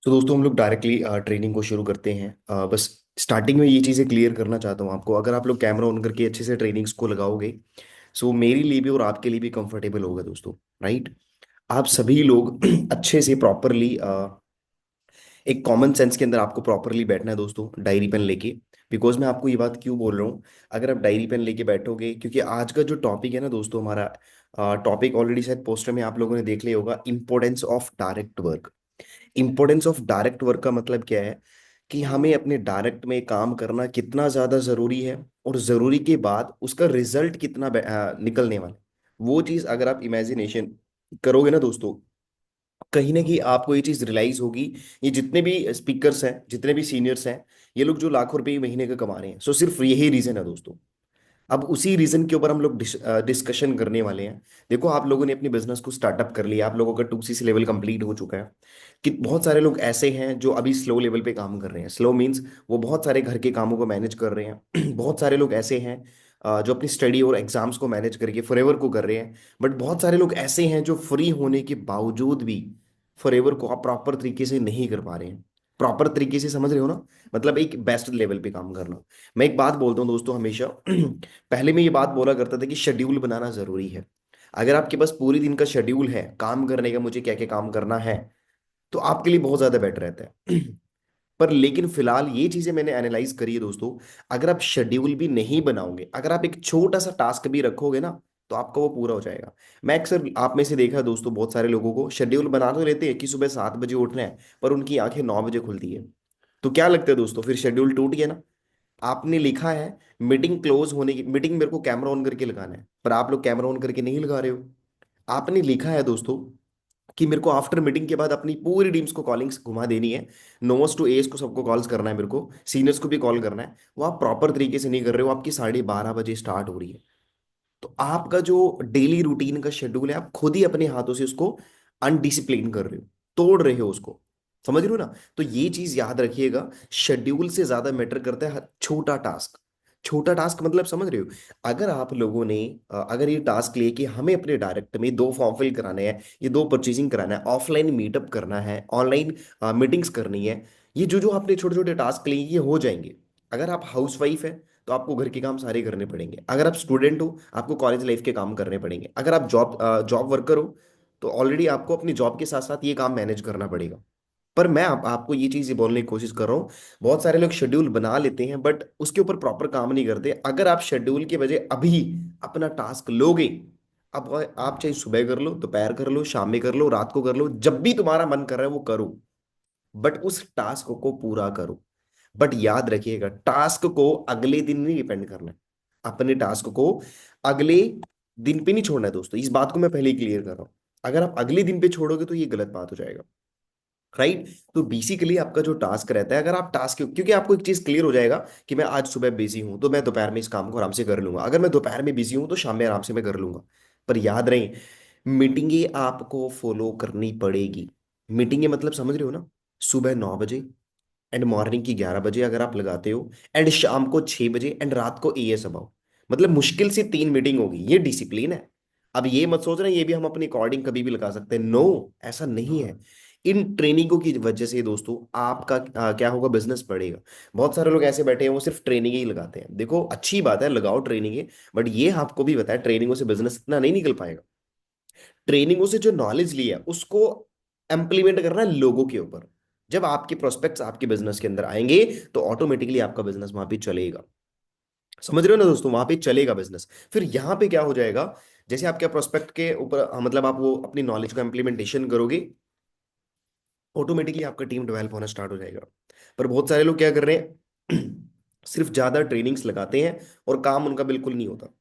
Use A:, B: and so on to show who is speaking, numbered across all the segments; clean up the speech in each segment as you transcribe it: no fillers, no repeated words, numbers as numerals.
A: तो दोस्तों हम लोग डायरेक्टली ट्रेनिंग को शुरू करते हैं। बस स्टार्टिंग में ये चीज़ें क्लियर करना चाहता हूँ आपको। अगर आप लोग कैमरा ऑन करके अच्छे से ट्रेनिंग्स को लगाओगे, सो मेरे लिए भी और आपके लिए भी कंफर्टेबल होगा दोस्तों। राइट। आप सभी लोग अच्छे से प्रॉपरली एक कॉमन सेंस के अंदर आपको प्रॉपरली बैठना है दोस्तों, डायरी पेन लेके। बिकॉज मैं आपको ये बात क्यों बोल रहा हूँ, अगर आप डायरी पेन लेके बैठोगे, क्योंकि आज का जो टॉपिक है ना दोस्तों, हमारा टॉपिक ऑलरेडी शायद पोस्टर में आप लोगों ने देख लिया होगा, importance of direct work. Importance of direct work का मतलब क्या है कि हमें अपने डायरेक्ट में काम करना कितना ज्यादा जरूरी है, और जरूरी के बाद उसका रिजल्ट कितना निकलने वाला है। वो चीज अगर आप इमेजिनेशन करोगे ना दोस्तों, कहीं ना कहीं आपको ये चीज रियलाइज होगी। ये जितने भी स्पीकर्स हैं, जितने भी सीनियर्स हैं, ये लोग जो लाखों रुपए महीने का कमा रहे हैं, सो सिर्फ यही रीजन है दोस्तों। अब उसी रीजन के ऊपर हम लोग डिस्कशन करने वाले हैं। देखो, आप लोगों ने अपनी बिजनेस को स्टार्टअप कर लिया, आप लोगों का 2CC लेवल कंप्लीट हो चुका है। कि बहुत सारे लोग ऐसे हैं जो अभी स्लो लेवल पे काम कर रहे हैं। स्लो मींस वो बहुत सारे घर के कामों को मैनेज कर रहे हैं। बहुत सारे लोग ऐसे हैं जो अपनी स्टडी और एग्जाम्स को मैनेज करके फॉरएवर को कर रहे हैं। बट बहुत सारे लोग ऐसे हैं जो फ्री होने के बावजूद भी फॉरएवर को आप प्रॉपर तरीके से नहीं कर पा रहे हैं। प्रॉपर तरीके से समझ रहे हो ना, मतलब एक बेस्ट लेवल पे काम करना। मैं एक बात बोलता हूँ दोस्तों हमेशा। पहले मैं ये बात बोला करता था कि शेड्यूल बनाना जरूरी है। अगर आपके पास पूरी दिन का शेड्यूल है काम करने का, मुझे क्या क्या काम करना है, तो आपके लिए बहुत ज्यादा बेटर रहता है। पर लेकिन फिलहाल ये चीजें मैंने एनालाइज करी है दोस्तों। अगर आप शेड्यूल भी नहीं बनाओगे, अगर आप एक छोटा सा टास्क भी रखोगे ना, तो आपका वो पूरा हो जाएगा। मैं अक्सर आप में से देखा है दोस्तों, बहुत सारे लोगों को शेड्यूल बना तो लेते हैं कि सुबह 7 बजे उठना है, पर उनकी आंखें 9 बजे खुलती है। तो क्या लगता है दोस्तों, फिर शेड्यूल टूट गया ना। आपने लिखा है मीटिंग क्लोज होने की, मीटिंग मेरे को कैमरा ऑन करके लगाना है, पर आप लोग कैमरा ऑन करके नहीं लगा रहे हो। आपने लिखा है दोस्तों कि मेरे को आफ्टर मीटिंग के बाद अपनी पूरी टीम्स को कॉलिंग्स घुमा देनी है, नोमस टू एस को सबको कॉल्स करना है, मेरे को सीनियर्स को भी कॉल करना है। वो आप प्रॉपर तरीके से नहीं कर रहे हो, आपकी 12:30 बजे स्टार्ट हो रही है। तो आपका जो डेली रूटीन का शेड्यूल है, आप खुद ही अपने हाथों से उसको अनडिसिप्लिन कर रहे हो, तोड़ रहे हो उसको। समझ रहे हो ना। तो ये चीज याद रखिएगा, शेड्यूल से ज्यादा मैटर करता है छोटा टास्क। छोटा टास्क मतलब समझ रहे हो। अगर आप लोगों ने अगर ये टास्क लिए कि हमें अपने डायरेक्ट में 2 फॉर्म फिल कराने हैं, ये 2 परचेजिंग कराना है, ऑफलाइन मीटअप करना है, ऑनलाइन मीटिंग्स करनी है, ये जो जो आपने छोटे छोटे टास्क लिए ये हो जाएंगे। अगर आप हाउस वाइफ है तो आपको घर के काम सारे करने पड़ेंगे। अगर आप स्टूडेंट हो, आपको कॉलेज लाइफ के काम करने पड़ेंगे। अगर आप जॉब वर्कर हो, तो ऑलरेडी आपको अपनी जॉब के साथ साथ ये काम मैनेज करना पड़ेगा। पर मैं आपको ये चीज बोलने की कोशिश कर रहा हूँ, बहुत सारे लोग शेड्यूल बना लेते हैं बट उसके ऊपर प्रॉपर काम नहीं करते। अगर आप शेड्यूल के बजाय अभी अपना टास्क लोगे, अब आप चाहे सुबह कर लो, दोपहर कर लो, शाम में कर लो, रात को कर लो, जब भी तुम्हारा मन कर रहा है वो करो, बट उस टास्क को पूरा करो। बट याद रखिएगा, टास्क को अगले दिन नहीं डिपेंड करना है। अपने टास्क को अगले दिन पे नहीं छोड़ना है दोस्तों, इस बात को मैं पहले ही क्लियर कर रहा हूं। अगर आप अगले दिन पे छोड़ोगे तो ये गलत बात हो जाएगा। राइट। तो बेसिकली आपका जो टास्क रहता है, अगर आप टास्क, क्योंकि आपको एक चीज क्लियर हो जाएगा कि मैं आज सुबह बिजी हूं तो मैं दोपहर में इस काम को आराम से कर लूंगा, अगर मैं दोपहर में बिजी हूं तो शाम में आराम से मैं कर लूंगा। पर याद रहे, मीटिंगें आपको फॉलो करनी पड़ेगी। मीटिंगें मतलब समझ रहे हो ना, सुबह 9 बजे, एंड मॉर्निंग की 11 बजे अगर आप लगाते हो, एंड शाम को 6 बजे, एंड रात को एएस अबाउ। मतलब मुश्किल से 3 मीटिंग होगी, ये डिसिप्लिन है। अब ये मत सोच रहे ये भी हम अपनी अकॉर्डिंग कभी भी लगा सकते हैं, नो, ऐसा नहीं है। इन ट्रेनिंगों की वजह से दोस्तों आपका क्या होगा, बिजनेस बढ़ेगा। बहुत सारे लोग ऐसे बैठे हैं वो सिर्फ ट्रेनिंग ही लगाते हैं। देखो अच्छी बात है, लगाओ ट्रेनिंग, बट ये आपको भी बताया ट्रेनिंगों से बिजनेस इतना नहीं निकल पाएगा। ट्रेनिंगों से जो नॉलेज लिया है उसको इम्प्लीमेंट करना है लोगों के ऊपर। जब आपके प्रोस्पेक्ट्स आपके बिजनेस के अंदर आएंगे, तो ऑटोमेटिकली आपका बिजनेस वहां पे चलेगा। समझ रहे हो ना दोस्तों, वहां पे चलेगा बिजनेस। फिर यहाँ पे क्या हो जाएगा, जैसे आपके प्रोस्पेक्ट के ऊपर मतलब आप वो अपनी नॉलेज का इम्प्लीमेंटेशन करोगे, ऑटोमेटिकली आपका टीम डेवलप होना स्टार्ट हो जाएगा। पर बहुत सारे लोग क्या कर रहे हैं, सिर्फ ज्यादा ट्रेनिंग्स लगाते हैं और काम उनका बिल्कुल नहीं होता।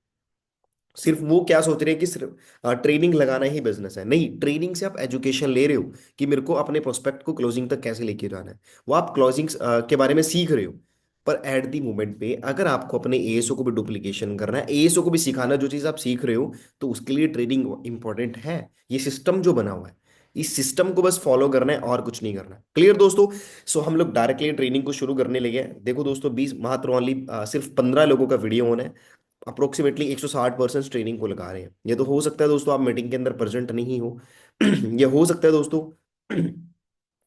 A: सिर्फ वो क्या सोच रहे हैं कि सिर्फ ट्रेनिंग लगाना ही बिजनेस है। नहीं, ट्रेनिंग से आप एजुकेशन ले रहे हो कि मेरे को अपने प्रोस्पेक्ट को क्लोजिंग तक कैसे लेके जाना है, वो आप क्लोजिंग के बारे में सीख रहे हो। पर एट दी मोमेंट पे अगर आपको अपने एएसओ को भी डुप्लीकेशन करना है, एएसओ को भी सिखाना जो चीज़ आप सीख रहे हो, तो उसके लिए ट्रेनिंग इंपॉर्टेंट है। ये सिस्टम जो बना हुआ है, इस सिस्टम को बस फॉलो करना है और कुछ नहीं करना है। क्लियर दोस्तों। सो हम लोग डायरेक्टली ट्रेनिंग को शुरू करने लगे हैं। देखो दोस्तों, 20 मात्र ओनली सिर्फ 15 लोगों का वीडियो होना है। अप्रोक्सीमेटली 160 पर्सन ट्रेनिंग को लगा रहे हैं। ये तो हो सकता है दोस्तों आप मीटिंग के अंदर प्रेजेंट नहीं हो। ये हो सकता है दोस्तों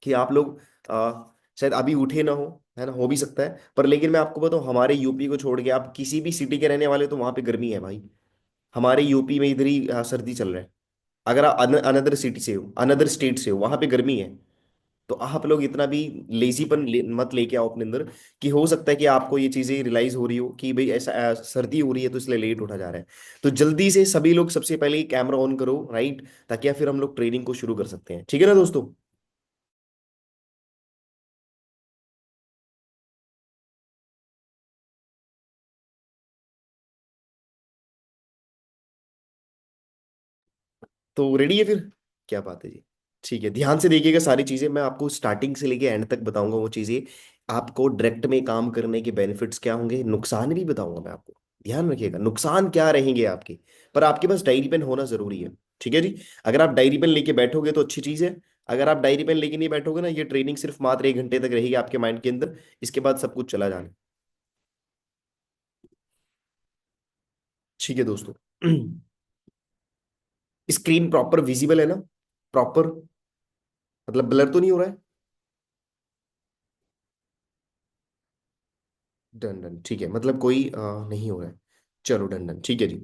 A: कि आप लोग शायद अभी उठे ना हो, है ना, हो भी सकता है। पर लेकिन मैं आपको बताऊं, हमारे यूपी को छोड़ के आप किसी भी सिटी के रहने वाले हो, तो वहां पे गर्मी है भाई। हमारे यूपी में इधर ही सर्दी चल रहा है। अगर आप अनदर सिटी से हो, अनदर स्टेट से हो, वहां पे गर्मी है। तो आप लोग इतना भी लेजीपन मत लेके आओ अपने अंदर, कि हो सकता है कि आपको ये चीजें रियलाइज हो रही हो कि भाई ऐसा सर्दी हो रही है तो इसलिए लेट उठा जा रहा है। तो जल्दी से सभी लोग सबसे पहले कैमरा ऑन करो, राइट, ताकि फिर हम लोग ट्रेनिंग को शुरू कर सकते हैं। ठीक है ना दोस्तों? तो रेडी है फिर? क्या बात है जी। ठीक है, ध्यान से देखिएगा सारी चीजें, मैं आपको स्टार्टिंग से लेके एंड तक बताऊंगा वो चीजें। आपको डायरेक्ट में काम करने के बेनिफिट्स क्या होंगे, नुकसान भी बताऊंगा मैं आपको। ध्यान रखिएगा नुकसान क्या रहेंगे आपके। पर आपके पास डायरी पेन होना जरूरी है। ठीक है जी। अगर आप डायरी पेन लेके बैठोगे तो अच्छी चीज है। अगर आप डायरी पेन लेके नहीं बैठोगे ना, ये ट्रेनिंग सिर्फ मात्र 1 घंटे तक रहेगी आपके माइंड के अंदर। इसके बाद सब कुछ चला जाना। ठीक है दोस्तों। स्क्रीन प्रॉपर विजिबल है ना? प्रॉपर, मतलब ब्लर तो नहीं हो रहा है? डन डन, ठीक है, मतलब कोई नहीं हो रहा है। चलो डन डन, ठीक है जी।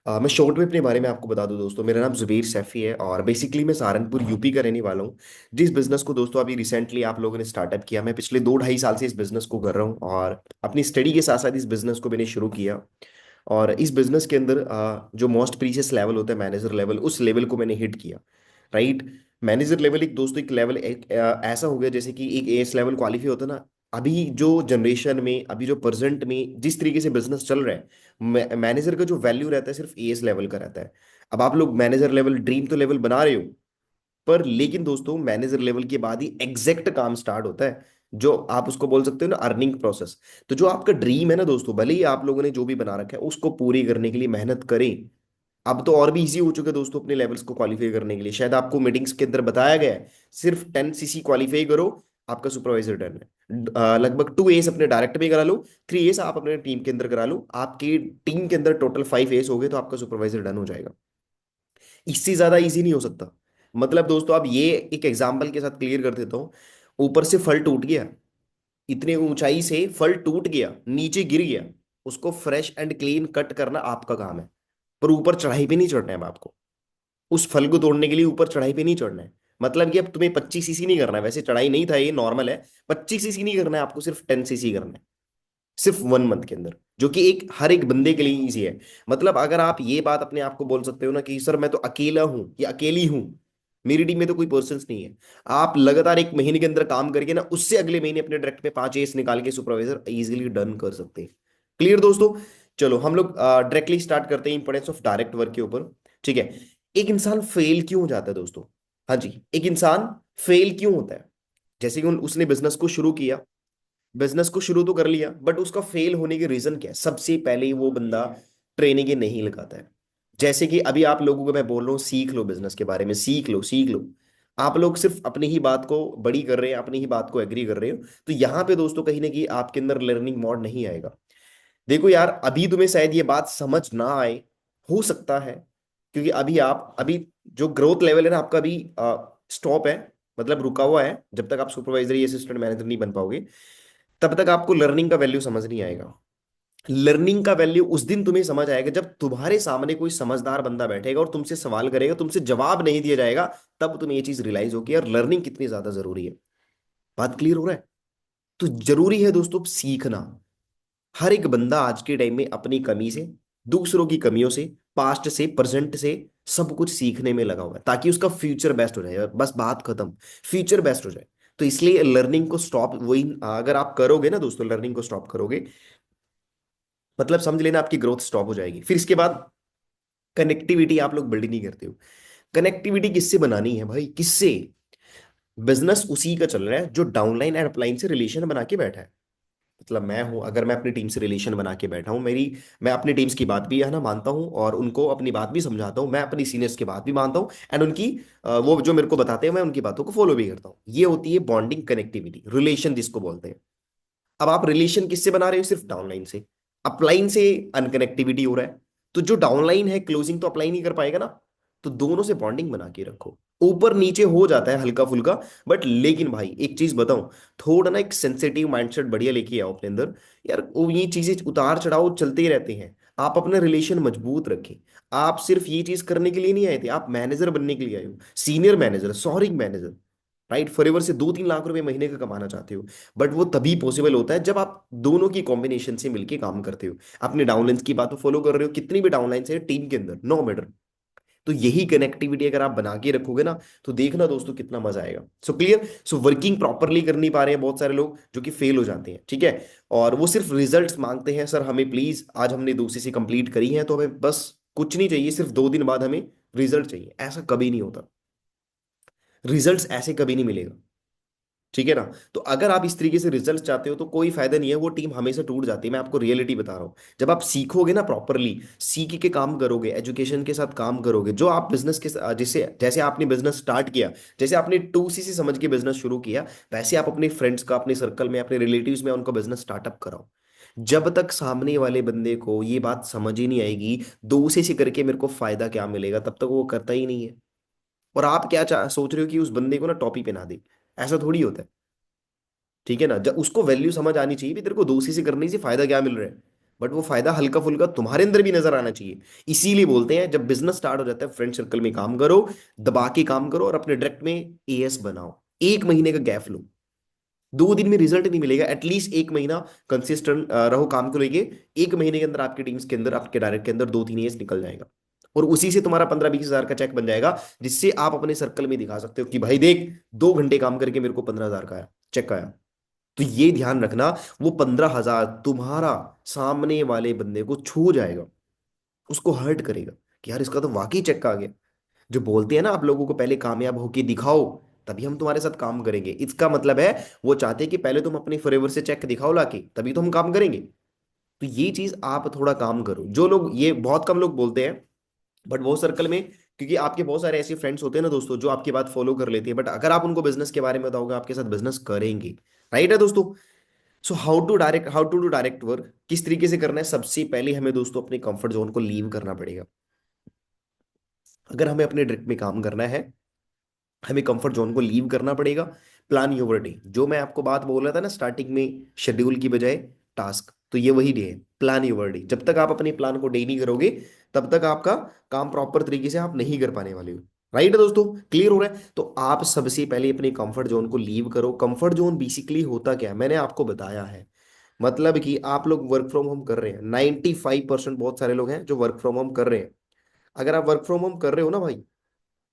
A: मैं शॉर्ट में अपने बारे में आपको बता दूं दोस्तों, मेरा नाम जुबेर सैफी है और बेसिकली मैं सहारनपुर यूपी का रहने वाला हूँ। जिस बिजनेस को दोस्तों अभी रिसेंटली आप लोगों ने स्टार्टअप किया, मैं पिछले 2 ढाई साल से इस बिजनेस को कर रहा हूँ, और अपनी स्टडी के साथ साथ इस बिजनेस को मैंने शुरू किया। और इस बिजनेस के अंदर जो मोस्ट प्रीशियस लेवल होता है, मैनेजर लेवल, उस लेवल को मैंने हिट किया। राइट। मैनेजर लेवल एक दोस्तों, एक लेवल ऐसा हो गया जैसे कि एक एएस लेवल क्वालिफाई होता है ना। अभी जो जनरेशन में, अभी जो प्रेजेंट में जिस तरीके से बिजनेस चल रहा है, मैनेजर का जो वैल्यू रहता है सिर्फ एएस लेवल का रहता है। अब आप लोग मैनेजर लेवल, ड्रीम तो लेवल बना रहे हो, पर लेकिन दोस्तों मैनेजर लेवल के बाद ही एग्जैक्ट काम स्टार्ट होता है, जो आप उसको बोल सकते हो ना अर्निंग प्रोसेस। तो जो आपका ड्रीम है ना दोस्तों, भले ही आप लोगों ने जो भी बना रखा है उसको पूरी करने के लिए मेहनत करें। अब तो और भी इजी हो चुका है दोस्तों अपने लेवल्स को क्वालिफाई करने के लिए। शायद आपको मीटिंग्स के अंदर बताया गया है, सिर्फ 10 सीसी क्वालिफाई करो, आपका सुपरवाइजर डन है। लगभग 2 एस अपने डायरेक्ट में करा लो, 3 एस आप अपने टीम के अंदर करा लो, आपकी टीम के अंदर टोटल 5 एस हो गए, तो आपका सुपरवाइजर डन हो जाएगा। इससे ज्यादा इजी नहीं हो सकता। मतलब दोस्तों, अब ये एक एग्जांपल के साथ क्लियर कर देता हूँ। ऊपर से फल टूट गया, इतने ऊंचाई से फल टूट गया, नीचे गिर गया, उसको फ्रेश एंड क्लीन कट करना आपका काम है। पर ऊपर चढ़ाई पे नहीं चढ़ना है अब आपको। उस फल को तोड़ने के लिए ऊपर चढ़ाई पे नहीं चढ़ना है। मतलब कि अब तुम्हें 25 सीसी नहीं करना है, वैसे चढ़ाई नहीं था, ये नॉर्मल है। 25 सीसी नहीं करना है आपको, सिर्फ 10 सीसी करना है, सिर्फ 1 मंथ के अंदर, जो कि एक हर एक बंदे के लिए इजी है। मतलब अगर आप ये बात अपने आप को बोल सकते हो ना कि सर मैं तो अकेला हूं या अकेली हूं, मेरी टीम में तो कोई पर्सन नहीं है, आप लगातार 1 महीने के अंदर काम करके ना, उससे अगले महीने अपने डायरेक्ट पे 5 एस निकाल के सुपरवाइजर इजीली डन कर सकते हैं। क्लियर दोस्तों? चलो हम लोग डायरेक्टली स्टार्ट करते हैं इंपॉर्टेंस ऑफ डायरेक्ट वर्क के ऊपर। ठीक है। एक इंसान फेल क्यों हो जाता है दोस्तों? हाँ जी, एक इंसान फेल क्यों होता है? जैसे कि उसने बिजनेस को शुरू किया, बिजनेस को शुरू तो कर लिया, बट उसका फेल होने के रीजन क्या है? सबसे पहले वो बंदा ट्रेनिंग ही नहीं लगाता है। जैसे कि अभी आप लोगों को मैं बोल रहा हूँ, सीख लो बिजनेस के बारे में, सीख लो सीख लो। आप लोग सिर्फ अपनी ही बात को बड़ी कर रहे हैं, अपनी ही बात को एग्री कर रहे हो। तो यहाँ पे दोस्तों कहीं ना कहीं आपके अंदर लर्निंग मोड नहीं आएगा। देखो यार, अभी तुम्हें शायद ये बात समझ ना आए, हो सकता है, क्योंकि अभी जो ग्रोथ लेवल है ना आपका, अभी स्टॉप है, मतलब रुका हुआ है। जब तक आप सुपरवाइजरी असिस्टेंट मैनेजर नहीं बन पाओगे, तब तक आपको लर्निंग का वैल्यू समझ नहीं आएगा। लर्निंग का वैल्यू उस दिन तुम्हें समझ आएगा जब तुम्हारे सामने कोई समझदार बंदा बैठेगा और तुमसे सवाल करेगा, तुमसे जवाब नहीं दिया जाएगा। तब तुम्हें ये चीज रियलाइज होगी यार, लर्निंग कितनी ज्यादा जरूरी है। बात क्लियर हो रहा है? तो जरूरी है दोस्तों सीखना। हर एक बंदा आज के टाइम में अपनी कमी से, दूसरों की कमियों से, पास्ट से, प्रेजेंट से, सब कुछ सीखने में लगा हुआ है, ताकि उसका फ्यूचर बेस्ट हो जाए। बस बात खत्म, फ्यूचर बेस्ट हो जाए। तो इसलिए लर्निंग को स्टॉप, वही अगर आप करोगे ना दोस्तों, लर्निंग को स्टॉप करोगे, मतलब समझ लेना आपकी ग्रोथ स्टॉप हो जाएगी। फिर इसके बाद कनेक्टिविटी आप लोग बिल्ड नहीं करते हो। कनेक्टिविटी किससे बनानी है भाई, किससे? बिजनेस उसी का चल रहा है जो डाउनलाइन एंड अपलाइन से रिलेशन बना के बैठा है। मतलब मैं हूं, अगर मैं अपनी टीम से रिलेशन बना के बैठा हूं, मैं अपनी टीम्स की बात भी है ना मानता हूं, और उनको अपनी बात भी समझाता हूं, मैं अपनी सीनियर्स की बात भी मानता हूं, एंड उनकी वो जो मेरे को बताते हैं मैं उनकी बातों को फॉलो भी करता हूं। ये होती है बॉन्डिंग, कनेक्टिविटी, रिलेशन जिसको बोलते हैं। अब आप रिलेशन किससे बना रहे हो? सिर्फ डाउनलाइन से। अपलाइन से अनकनेक्टिविटी हो रहा है। तो जो डाउनलाइन है, क्लोजिंग तो अपलाइन ही कर पाएगा ना। तो दोनों से बॉन्डिंग बना के रखो। ऊपर नीचे हो जाता है हल्का फुल्का, बट लेकिन भाई एक चीज बताऊं, थोड़ा ना एक सेंसिटिव माइंडसेट बढ़िया लेके आओ अपने अंदर। यार वो ये चीजें उतार चढ़ाव चलते ही रहते हैं। आप अपना रिलेशन मजबूत रखें। आप सिर्फ ये चीज करने के लिए नहीं आए थे, आप मैनेजर बनने के लिए आए हो, senior manager, sorry manager, right. Forever से 2-3 लाख रुपए महीने का कमाना चाहते हो, बट वो तभी पॉसिबल होता है जब आप दोनों की कॉम्बिनेशन से मिलके काम करते हो। अपने डाउनलाइंस की बात फॉलो कर रहे हो, कितनी भी डाउनलाइंस है टीम के अंदर, नो मैटर। तो यही कनेक्टिविटी अगर आप बना के रखोगे ना, तो देखना दोस्तों कितना मजा आएगा। So clear. So working properly कर नहीं पा रहे हैं बहुत सारे लोग, जो कि फेल हो जाते हैं, ठीक है। और वो सिर्फ रिजल्ट्स मांगते हैं, सर हमें प्लीज आज हमने 2 CC कंप्लीट करी है तो हमें बस कुछ नहीं चाहिए, सिर्फ 2 दिन बाद हमें रिजल्ट चाहिए। ऐसा कभी नहीं होता, रिजल्ट्स ऐसे कभी नहीं मिलेगा, ठीक है ना। तो अगर आप इस तरीके से रिजल्ट चाहते हो तो कोई फायदा नहीं है, वो टीम हमेशा टूट जाती है। मैं आपको रियलिटी बता रहा हूँ। जब आप सीखोगे ना प्रॉपरली, सीख के काम करोगे, एजुकेशन के साथ काम करोगे, जो आप बिजनेस के जैसे जैसे आपने बिजनेस स्टार्ट किया, जैसे आपने 2 CC समझ के बिजनेस शुरू किया, वैसे आप अपने फ्रेंड्स का, अपने सर्कल में, अपने रिलेटिव्स में उनका बिजनेस स्टार्टअप कराओ। जब तक सामने वाले बंदे को ये बात समझ ही नहीं आएगी 2 CC करके मेरे को फायदा क्या मिलेगा, तब तक वो करता ही नहीं है। और आप क्या सोच रहे हो कि उस बंदे को ना टॉपी पहना दे? ऐसा थोड़ी होता है, ठीक है ना। जब उसको वैल्यू समझ आनी चाहिए भी, तेरे को 2 CC करने से फायदा क्या मिल रहा है, बट वो फायदा हल्का फुल्का तुम्हारे अंदर भी नजर आना चाहिए। इसीलिए बोलते हैं जब बिजनेस स्टार्ट हो जाता है, फ्रेंड सर्कल में काम करो, दबा के काम करो, और अपने डायरेक्ट में एएस बनाओ। 1 महीने का गैप लो। 2 दिन में रिजल्ट नहीं मिलेगा, एटलीस्ट 1 महीना कंसिस्टेंट रहो काम को लेके। 1 महीने के अंदर आपकी टीम्स के अंदर, आपके डायरेक्ट के अंदर 2-3 एएस निकल जाएगा, और उसी से तुम्हारा 15-20 हजार का चेक बन जाएगा, जिससे आप अपने सर्कल में दिखा सकते हो कि भाई देख, 2 घंटे काम करके मेरे को 15 हजार का आया, चेक आया। तो ये ध्यान रखना, वो 15 हजार तुम्हारा सामने वाले बंदे को छू जाएगा, उसको हर्ट करेगा कि यार इसका तो वाकई चेक आ गया। जो बोलते हैं ना, आप लोगों को पहले कामयाब होके दिखाओ, तभी हम तुम्हारे साथ काम करेंगे, इसका मतलब है वो चाहते हैं कि पहले तुम अपने फॉरएवर से चेक दिखाओ लाके, तभी तो हम काम करेंगे। तो ये चीज आप थोड़ा काम करो। जो लोग, ये बहुत कम लोग बोलते हैं, बट वो सर्कल में, क्योंकि आपके बहुत सारे ऐसे फ्रेंड्स होते हैं ना दोस्तों, जो आपकी बात फॉलो कर लेते हैं, बट अगर आप उनको बिजनेस के बारे में बताओगे, आपके साथ बिजनेस करेंगे, राइट है दोस्तों। So how to do direct work, किस तरीके से करना है? सबसे पहले हमें दोस्तों अपने कंफर्ट जोन को लीव करना पड़ेगा। अगर हमें अपने डायरेक्ट में काम करना है, हमें कंफर्ट जोन को लीव करना पड़ेगा। प्लान योर डे, जो मैं आपको बात बोल रहा था ना स्टार्टिंग में, शेड्यूल की बजाय टास्क, तो ये वही डे है। Plan your day. जब तक आप अपने प्लान को डे नहीं करोगे, तब तक आपका काम प्रॉपर तरीके से आप नहीं कर पाने वाले हो। राइट है दोस्तों, क्लियर हो रहा है? तो आप सबसे पहले अपने कंफर्ट जोन को लीव करो। कंफर्ट जोन बेसिकली होता क्या है, मैंने आपको बताया है। मतलब कि आप लोग वर्क फ्रॉम होम कर रहे हैं, 95%, बहुत सारे लोग हैं जो वर्क फ्रॉम होम कर रहे हैं। अगर आप वर्क फ्रॉम होम कर रहे हो ना भाई,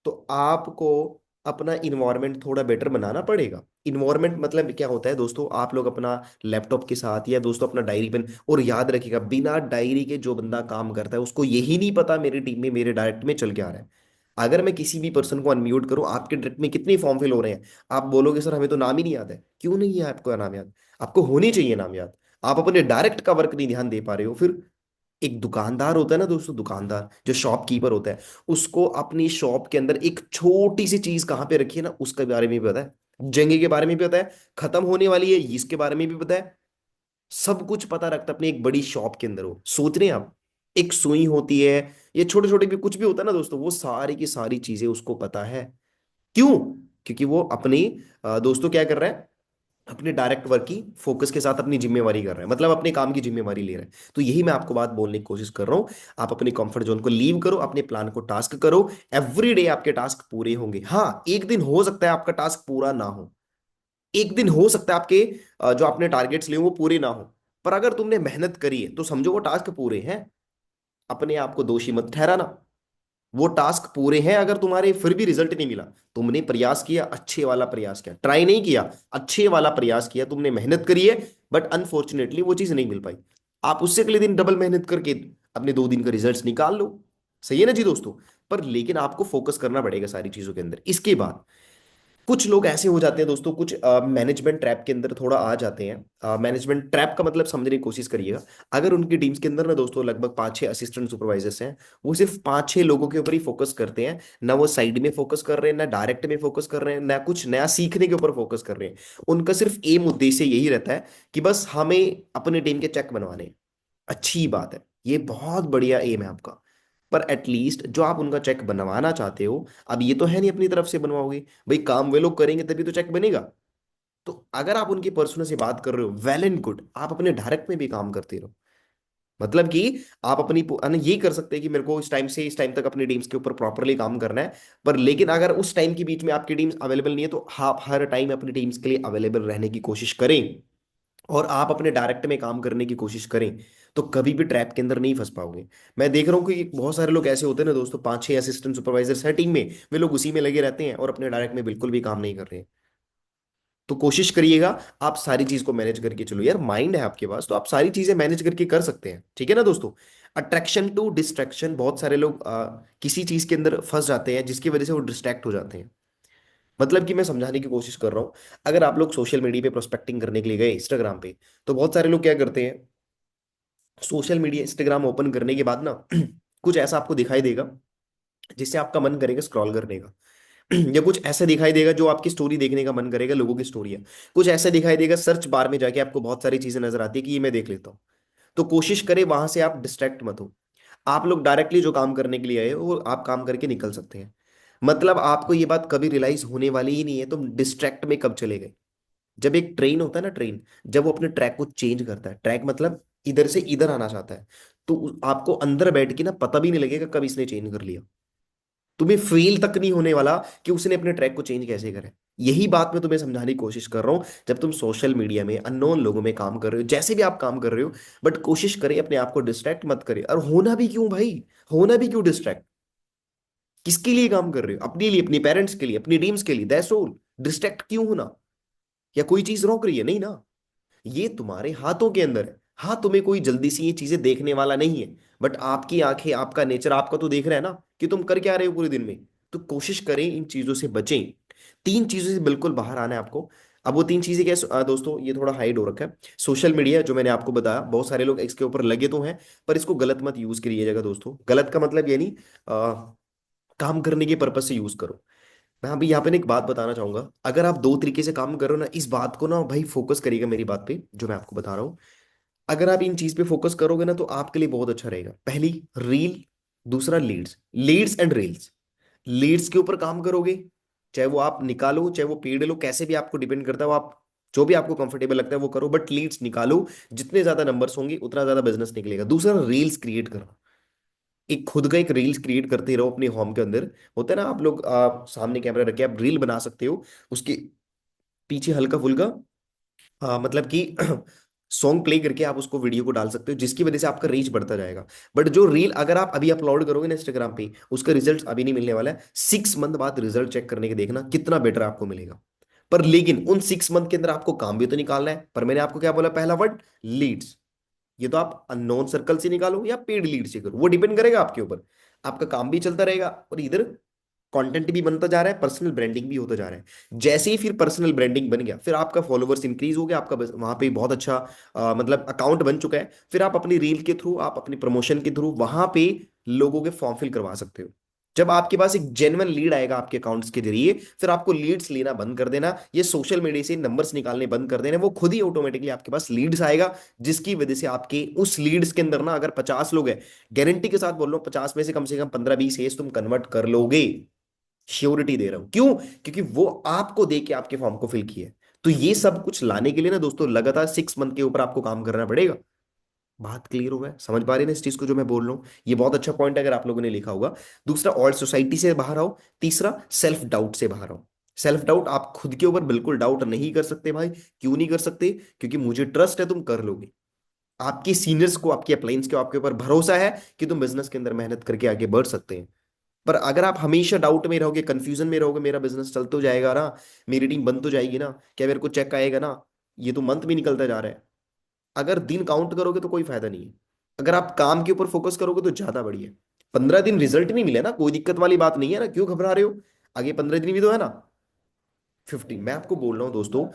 A: तो आपको अपना इन्वायरमेंट थोड़ा बेटर बनाना पड़ेगा। इन्वायरमेंट मतलब क्या होता है दोस्तों, आप लोग अपना लैपटॉप के साथ, या दोस्तों अपना डायरी पेन, और याद रखिएगा बिना डायरी के जो बंदा काम करता है उसको यही नहीं पता मेरी टीम में मेरे डायरेक्ट में चल के आ रहा है। अगर मैं किसी भी पर्सन को अनम्यूट करूं, आपके डायरेक्ट में कितने फॉर्म फिल हो रहे हैं, आप बोलोगे सर हमें तो नाम ही नहीं याद है। क्यों नहीं है आपको नाम याद? आपको होनी चाहिए नाम याद। आप अपने डायरेक्ट का वर्क नहीं ध्यान दे पा रहे हो। फिर एक दुकानदार होता है ना दोस्तों, दुकानदार जो शॉपकीपर होता है, उसको अपनी शॉप के अंदर एक छोटी सी चीज कहाँ पे रखी है ना, उसके बारे में भी पता है, जंगे के बारे में भी पता है, खत्म होने वाली है इसके बारे में भी पता है। सब कुछ पता रखता है अपनी एक बड़ी शॉप के अंदर। वो सोच रहे हैं आप, एक सुई होती है, ये छोटे छोटे भी कुछ भी होता है ना दोस्तों, वो सारी की सारी चीजें उसको पता है। क्यों? क्योंकि वो अपनी दोस्तों क्या कर रहा है, अपने डायरेक्ट वर्क की फोकस के साथ अपनी जिम्मेवारी कर रहे हैं, मतलब अपने काम की जिम्मेवारी ले रहे हैं। तो यही मैं आपको बात बोलने की कोशिश कर रहा हूं। आप अपने कंफर्ट जोन को लीव करो, अपने प्लान को टास्क करो। एवरी डे आपके टास्क पूरे होंगे। हाँ, एक दिन हो सकता है आपका टास्क पूरा ना हो, एक दिन हो सकता है आपके जो आपने टारगेट्स लिए वो पूरे ना हो, पर अगर तुमने मेहनत करी है तो समझो वो टास्क पूरे हैं। अपने आप को दोषी मत ठहराना। वो टास्क पूरे हैं अगर तुम्हारे फिर भी रिजल्ट नहीं मिला। तुमने प्रयास किया, अच्छे वाला प्रयास किया, ट्राई नहीं किया, अच्छे वाला प्रयास किया, तुमने मेहनत करी है, बट अनफॉर्चुनेटली वो चीज नहीं मिल पाई। आप उससे अगले दिन डबल मेहनत करके अपने 2 दिन का रिजल्ट निकाल लो। सही है ना जी दोस्तों। पर लेकिन आपको फोकस करना पड़ेगा सारी चीजों के अंदर। इसके बाद कुछ लोग ऐसे हो जाते हैं दोस्तों, कुछ मैनेजमेंट ट्रैप के अंदर थोड़ा आ जाते हैं। मैनेजमेंट ट्रैप का मतलब समझने की कोशिश करिएगा। अगर उनकी टीम्स के अंदर ना दोस्तों लगभग 5-6 असिस्टेंट सुपरवाइजर्स हैं, वो सिर्फ 5-6 लोगों के ऊपर ही फोकस करते हैं। ना वो साइड में फोकस कर रहे हैं, ना डायरेक्ट में फोकस कर रहे हैं, ना कुछ नया सीखने के ऊपर फोकस कर रहे हैं। उनका सिर्फ एम उद्देश्य यही रहता है कि बस हमें अपने टीम के चेक बनवाने हैं। अच्छी बात है, ये बहुत बढ़िया एम है आपका। पर एटलीस्ट जो आप उनका चेक बनवाना चाहते हो, अब ये तो है नहीं अपनी तरफ से बनवाओगे, भाई काम वे लोग करेंगे तभी तो चेक बनेगा। तो अगर आप उनकी पर्सनल से बात कर रहे हो, वेल एंड गुड, आप अपने डायरेक्ट में भी काम करते रहो। मतलब कि आप अपनी ये कर सकते हैं कि मेरे को इस टाइम से इस टाइम तक अपनी टीम्स के ऊपर प्रॉपरली काम करना है। पर लेकिन अगर उस टाइम के बीच में आपकी टीम्स अवेलेबल नहीं है, तो आप हर टाइम अपनी टीम्स के लिए अवेलेबल रहने की कोशिश करें, और आप अपने डायरेक्ट में काम करने की कोशिश करें। तो कभी भी ट्रैप के अंदर नहीं फंस पाओगे। मैं देख रहा हूँ कि बहुत सारे लोग ऐसे होते हैं ना दोस्तों, 5-6 असिस्टेंट सुपरवाइजर्स है टीम में, वे लोग उसी में लगे रहते हैं और अपने डायरेक्ट में बिल्कुल भी काम नहीं कर रहे हैं। तो कोशिश करिएगा आप सारी चीज को मैनेज करके चलो यार, माइंड है आपके पास तो आप सारी चीजें मैनेज करके कर सकते हैं, ठीक है ना दोस्तों। अट्रैक्शन टू डिस्ट्रैक्शन, बहुत सारे लोग किसी चीज के अंदर फंस जाते हैं जिसकी वजह से वो डिस्ट्रैक्ट हो जाते हैं। मतलब कि मैं समझाने की कोशिश कर रहा हूँ, अगर आप लोग सोशल मीडिया पे प्रोस्पेक्टिंग करने के लिए गए इंस्टाग्राम पे, तो बहुत सारे लोग क्या करते हैं, सोशल मीडिया इंस्टाग्राम ओपन करने के बाद ना कुछ ऐसा आपको दिखाई देगा जिससे आपका मन करेगा स्क्रॉल करने का। या कुछ ऐसा दिखाई देगा जो आपकी स्टोरी देखने का मन करेगा, लोगों की स्टोरियां। कुछ ऐसा दिखाई देगा सर्च बार में जाके आपको बहुत सारी चीजें नजर आती है कि ये मैं देख लेता हूँ। तो कोशिश करें वहां से आप डिस्ट्रैक्ट मत हो। आप लोग डायरेक्टली जो काम करने के लिए आए हो वो आप काम करके निकल सकते हैं। मतलब आपको ये बात कभी रियलाइज होने वाली ही नहीं है तुम डिस्ट्रैक्ट में कब चले गए। जब एक ट्रेन होता है ना, ट्रेन जब वो अपने ट्रैक को चेंज करता है, ट्रैक मतलब इधर से इधर आना चाहता है, तो आपको अंदर बैठ के ना पता भी नहीं लगेगा कब इसने चेंज कर लिया। तुम्हें फील तक नहीं होने वाला कि उसने अपने ट्रैक को चेंज कैसे करे। यही बात मैं तुम्हें समझाने की कोशिश कर रहा हूं। जब तुम सोशल मीडिया में अननोन लोगों में काम कर रहे हो, जैसे भी आप काम कर रहे हो, बट कोशिश करें अपने आप को डिस्ट्रैक्ट मत करें। और होना भी क्यों भाई, होना भी क्यों डिस्ट्रैक्ट? किसके लिए काम कर रहे हो? अपने लिए, अपने पेरेंट्स के लिए, अपनी टीम्स के लिए, दैट्स ऑल। डिस्ट्रैक्ट क्यों होना? या कोई चीज रोक रही है? नहीं ना। ये तुम्हारे हाथों के अंदर है। हाँ, तुम्हें कोई जल्दी से ये चीजें देखने वाला नहीं है, बट आपकी आंखें, आपका नेचर आपका तो देख रहा है ना कि तुम कर क्या रहे हो पूरे दिन में। तो कोशिश करें इन चीजों से बचें। 3 चीजों से बिल्कुल बाहर आना है आपको। अब वो 3 चीजें क्या है, दोस्तों ये थोड़ा हाइड हो रखा है। सोशल मीडिया जो मैंने आपको बताया, बहुत सारे लोग इसके ऊपर लगे तो हैं, पर इसको गलत मत यूज करिएगा दोस्तों। गलत का मतलब ये नहीं, काम करने के पर्पज से यूज करो। मैं अभी यहाँ पे ना एक बात बताना चाहूंगा, अगर आप 2 तरीके से काम कर रहे हो ना, इस बात को ना भाई फोकस करिएगा मेरी बात पे जो मैं आपको बता रहा हूँ। अगर आप इन चीज पे फोकस करोगे ना तो आपके लिए बहुत अच्छा रहेगा। पहली, रील। दूसरा, leads. Leads and reels. Leads के ऊपर काम करोगे, चाहे वो आप निकालो चाहे वो पेड लो, कैसे भी आपको डिपेंड करता है, वो आप जो भी आपको कंफर्टेबल लगता है वो करो, बट लीड्स निकालो। जितने ज्यादा नंबर्स होंगे उतना ज्यादा बिजनेस निकलेगा। दूसरा, रील्स क्रिएट करना। एक खुद का एक रील्स क्रिएट करते रहो अपने होम के अंदर। होता है ना, आप लोग सामने कैमरा रख के आप रील बना सकते हो, उसके पीछे हल्का फुल्का मतलब कि सॉन्ग प्ले करके आप उसको वीडियो को डाल सकते हो, जिसकी वजह से आपका रीच बढ़ता जाएगा। बट जो रील अगर आप अभी अपलोड करोगे ना इंस्टाग्राम पे, उसका रिजल्ट अभी नहीं मिलने वाला है। 6 मंथ बाद रिजल्ट चेक करने के देखना कितना बेटर आपको मिलेगा। पर लेकिन उन 6 मंथ के अंदर आपको काम भी तो निकालना है। पर मैंने आपको क्या बोला, पहला वर्ड, लीड्स। ये तो आप अननोन सर्कल से निकालो या पेड लीड से करो, वो डिपेंड करेगा आपके ऊपर। आपका काम भी चलता रहेगा और इधर कंटेंट भी बनता जा रहा है, पर्सनल ब्रांडिंग भी होता जा रहा है। जैसे ही फिर पर्सनल ब्रांडिंग बन गया, फिर आपका फॉलोवर्स इंक्रीज हो गया, आपका वहां पे बहुत अच्छा मतलब अकाउंट बन चुका है, फिर आप अपनी रील के थ्रू, आप अपनी प्रमोशन के थ्रू वहां पे लोगों के फॉर्म फिल करवा सकते हो। जब आपके पास एक जेन्युइन लीड आएगा आपके अकाउंट्स के जरिए, फिर आपको लीड्स लेना बंद कर देना, ये सोशल मीडिया से नंबर्स निकालने बंद कर देना, वो खुद ही ऑटोमेटिकली आपके पास लीड्स आएगा। जिसकी वजह से आपके उस लीड्स के अंदर ना, अगर 50 लोग हैं, गारंटी के साथ बोल रहा हूँ 50 में से कम 15-20 हेस तुम कन्वर्ट कर लोगे। श्योरिटी दे रहा हूं, क्यों? क्योंकि वो आपको दे के आपके फॉर्म को फिल किया है। तो ये सब कुछ लाने के लिए ना दोस्तों, लगातार 6 मंथ के ऊपर आपको काम करना पड़ेगा। बात क्लियर हो गया? समझ पा रहे हैं ना इस चीज को जो मैं बोल रहा हूँ? ये बहुत अच्छा पॉइंट है अगर आप लोगों ने लिखा होगा। दूसरा, ऑल सोसाइटी से बाहर आओ। तीसरा, सेल्फ डाउट से बाहर आओ। सेल्फ डाउट, आप खुद के ऊपर बिल्कुल डाउट नहीं कर सकते भाई। क्यों नहीं कर सकते? क्योंकि मुझे ट्रस्ट है तुम कर लोगे। आपके सीनियर्स को, आपके अप्लाइंस को आपके ऊपर भरोसा है कि तुम बिजनेस के अंदर मेहनत करके आगे बढ़ सकते हैं। पर अगर आप हमेशा डाउट में रहोगे, कंफ्यूजन में रहोगे, मेरा बिजनेस चल तो जाएगा ना, मेरी टीम बन तो जाएगी ना, क्या मेरे को चेक आएगा ना, ये तो मंथ भी निकलता जा रहा है, अगर दिन काउंट करोगे तो कोई फायदा नहीं है। अगर आप काम के ऊपर फोकस करोगे तो ज्यादा बढ़िया है। 15 दिन रिजल्ट नहीं मिले ना, कोई दिक्कत वाली बात नहीं है ना, क्यों घबरा रहे हो? आगे 15 दिन भी तो है ना। 15, मैं आपको बोल रहा हूँ दोस्तों,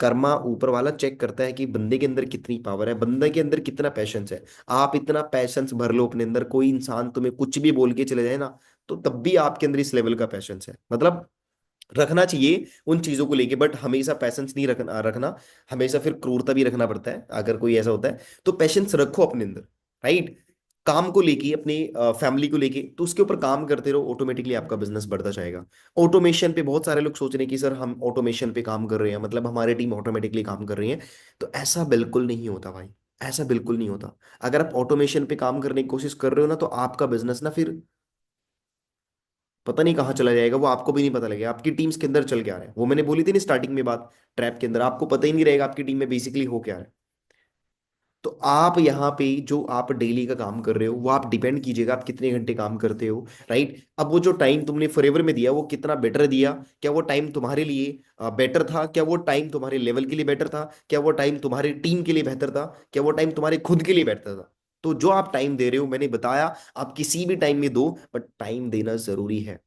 A: कर्मा ऊपर वाला चेक करता है कि बंदे के अंदर कितनी पावर है, बंदे के अंदर कितना पैशंस है। आप इतना पैशंस भर लो अपने अंदर, कोई इंसान तुम्हें कुछ भी बोल के चले जाए ना, तो तब भी आपके अंदर इस लेवल का पैशंस है। मतलब रखना चाहिए उन चीजों को लेके, बट हमेशा पैशंस नहीं रखना। हमेशा फिर क्रूरता भी रखना पड़ता है अगर कोई ऐसा होता है। तो पैशंस रखो अपने अंदर, राइट। काम को लेके, अपने फैमिली को लेके, तो उसके ऊपर काम करते रहो, ऑटोमेटिकली आपका बिजनेस बढ़ता जाएगा। ऑटोमेशन पे बहुत सारे लोग सोच रहे हैं कि सर हम ऑटोमेशन पे काम कर रहे हैं मतलब हमारी टीम ऑटोमेटिकली काम कर रही है। तो ऐसा बिल्कुल नहीं होता भाई, ऐसा बिल्कुल नहीं होता। अगर आप ऑटोमेशन पे काम करने की कोशिश कर रहे हो ना, तो आपका बिजनेस ना फिर पता नहीं कहाँ चला जाएगा, वो आपको भी नहीं पता लगेगा आपकी टीम्स के अंदर चल क्या रहा है। वो मैंने बोली थी ना स्टार्टिंग में बात, ट्रैप के अंदर आपको पता ही नहीं रहेगा आपकी टीम में बेसिकली हो क्या रहा है। तो आप यहाँ पे जो आप डेली का काम कर रहे हो वो आप डिपेंड कीजिएगा आप कितने घंटे काम करते हो, राइट। अब वो जो टाइम तुमने फॉरएवर में दिया वो कितना बेटर दिया, क्या वो टाइम तुम्हारे लिए बेटर था, क्या वो टाइम तुम्हारे लेवल के लिए बेटर था, क्या वो टाइम तुम्हारी टीम के लिए बेहतर था, क्या वो टाइम तुम्हारे खुद के लिए बेहतर था। तो जो आप टाइम दे रहे हो, मैंने बताया, आप किसी भी टाइम में दो, बट टाइम देना जरूरी है।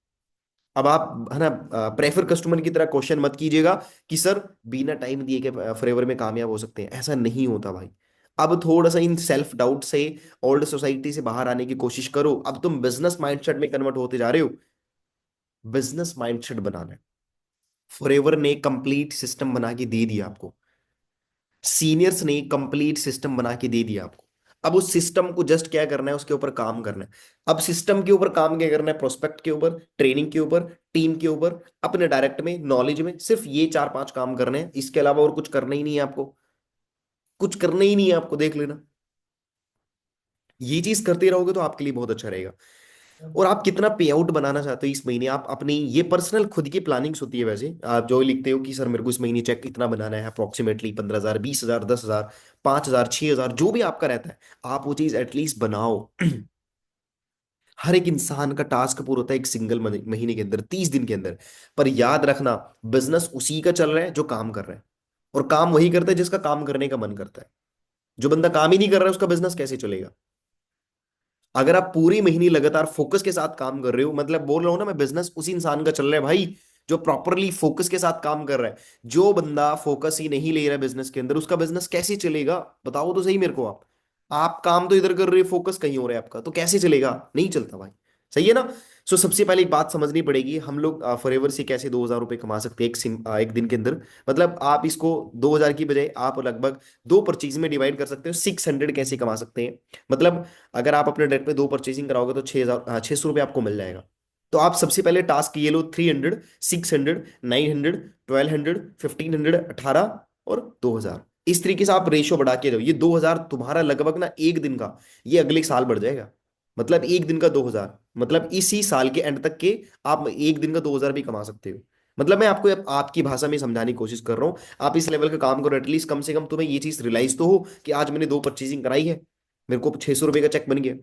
A: अब आप है ना प्रेफर कस्टमर की तरह क्वेश्चन मत कीजिएगा कि सर बिना टाइम दिए के फ्लेवर में कामयाब हो सकते हैं, ऐसा नहीं होता भाई। अब थोड़ा सा इन सेल्फ डाउट से, ओल्ड सोसाइटी से बाहर आने की कोशिश करो। अब तुम बिजनेस माइंडसेट में कन्वर्ट होते जा रहे हो, बिजनेस माइंडसेट बनाना है। फॉरएवर ने कंप्लीट सिस्टम बना के दे दिया आपको, सीनियर्स ने कंप्लीट सिस्टम बना के दे दिया आपको। अब उस सिस्टम को जस्ट क्या करना है, उसके ऊपर काम करना है। अब सिस्टम के ऊपर काम क्या करना है, प्रोस्पेक्ट के ऊपर, ट्रेनिंग के ऊपर, टीम के ऊपर, अपने डायरेक्ट में, नॉलेज में, सिर्फ ये चार पांच काम करने हैं। इसके अलावा और कुछ करना ही नहीं है आपको, कुछ करना ही नहीं है आपको, देख लेना। ये चीज करते रहोगे तो आपके लिए बहुत अच्छा रहेगा। और आप कितना पे आउट बनाना चाहते हो इस महीने, आप अपनी ये पर्सनल खुद की प्लानिंग्स होती है। वैसे आप जो लिखते हो कि सर मेरे को इस महीने चेक इतना बनाना है, अप्रोक्सीमेटली 15,000, 20,000, 10,000, 5,000, 6,000, जो भी आपका रहता है, आप वो चीज एटलीस्ट बनाओ। हर एक इंसान का टास्क पूरा होता है एक सिंगल महीने के अंदर, 30 दिन के अंदर। पर याद रखना, बिजनेस उसी का चल रहा है जो काम कर रहा है, और काम वही करता है जिसका काम करने का मन करता है। जो बंदा काम ही नहीं कर रहा है उसका बिजनेस कैसे चलेगा। अगर आप पूरी महीने लगातार फोकस के साथ काम कर रहे हो, मतलब बोल रहा हूं ना मैं, बिजनेस उसी इंसान का चल रहा है भाई जो प्रॉपरली फोकस के साथ काम कर रहा है। जो बंदा फोकस ही नहीं ले रहा है बिजनेस के अंदर, उसका बिजनेस कैसे चलेगा, बताओ तो सही मेरे को। आप काम तो इधर कर रहे हो, फोकस कहीं हो रहा है आपका, तो कैसे चलेगा, नहीं चलता भाई। सही है ना। सो सबसे पहले एक बात समझनी पड़ेगी, हम लोग फॉरएवर से कैसे 2,000 रुपये कमा सकते हैं एक दिन के अंदर। मतलब आप इसको 2,000 की बजाय आप लगभग दो परचेज में डिवाइड कर सकते हो, 600 कैसे कमा सकते हैं। मतलब अगर आप अपने डेट पे दो परचेसिंग कराओगे तो 6,000, 600 रुपये आपको मिल जाएगा। तो आप सबसे पहले टास्क ये लो, 300, 600, 900, 1200, 1500, 18 और 2,000। इस तरीके से आप रेशियो बढ़ा के जाओ। ये 2,000 तुम्हारा लगभग ना एक दिन का, ये अगले साल बढ़ जाएगा। मतलब एक दिन का 2,000, मतलब इसी साल के एंड तक के आप एक दिन का 2,000 भी कमा सकते हो। मतलब मैं आपको आपकी भाषा में समझाने की कोशिश कर रहा हूँ। आप इस लेवल का काम करो, एटलीस्ट कम से कम तुम्हें ये चीज रियलाइज तो हो कि आज मैंने दो परचेसिंग कराई है, मेरे को 600 रुपये का चेक बन गया,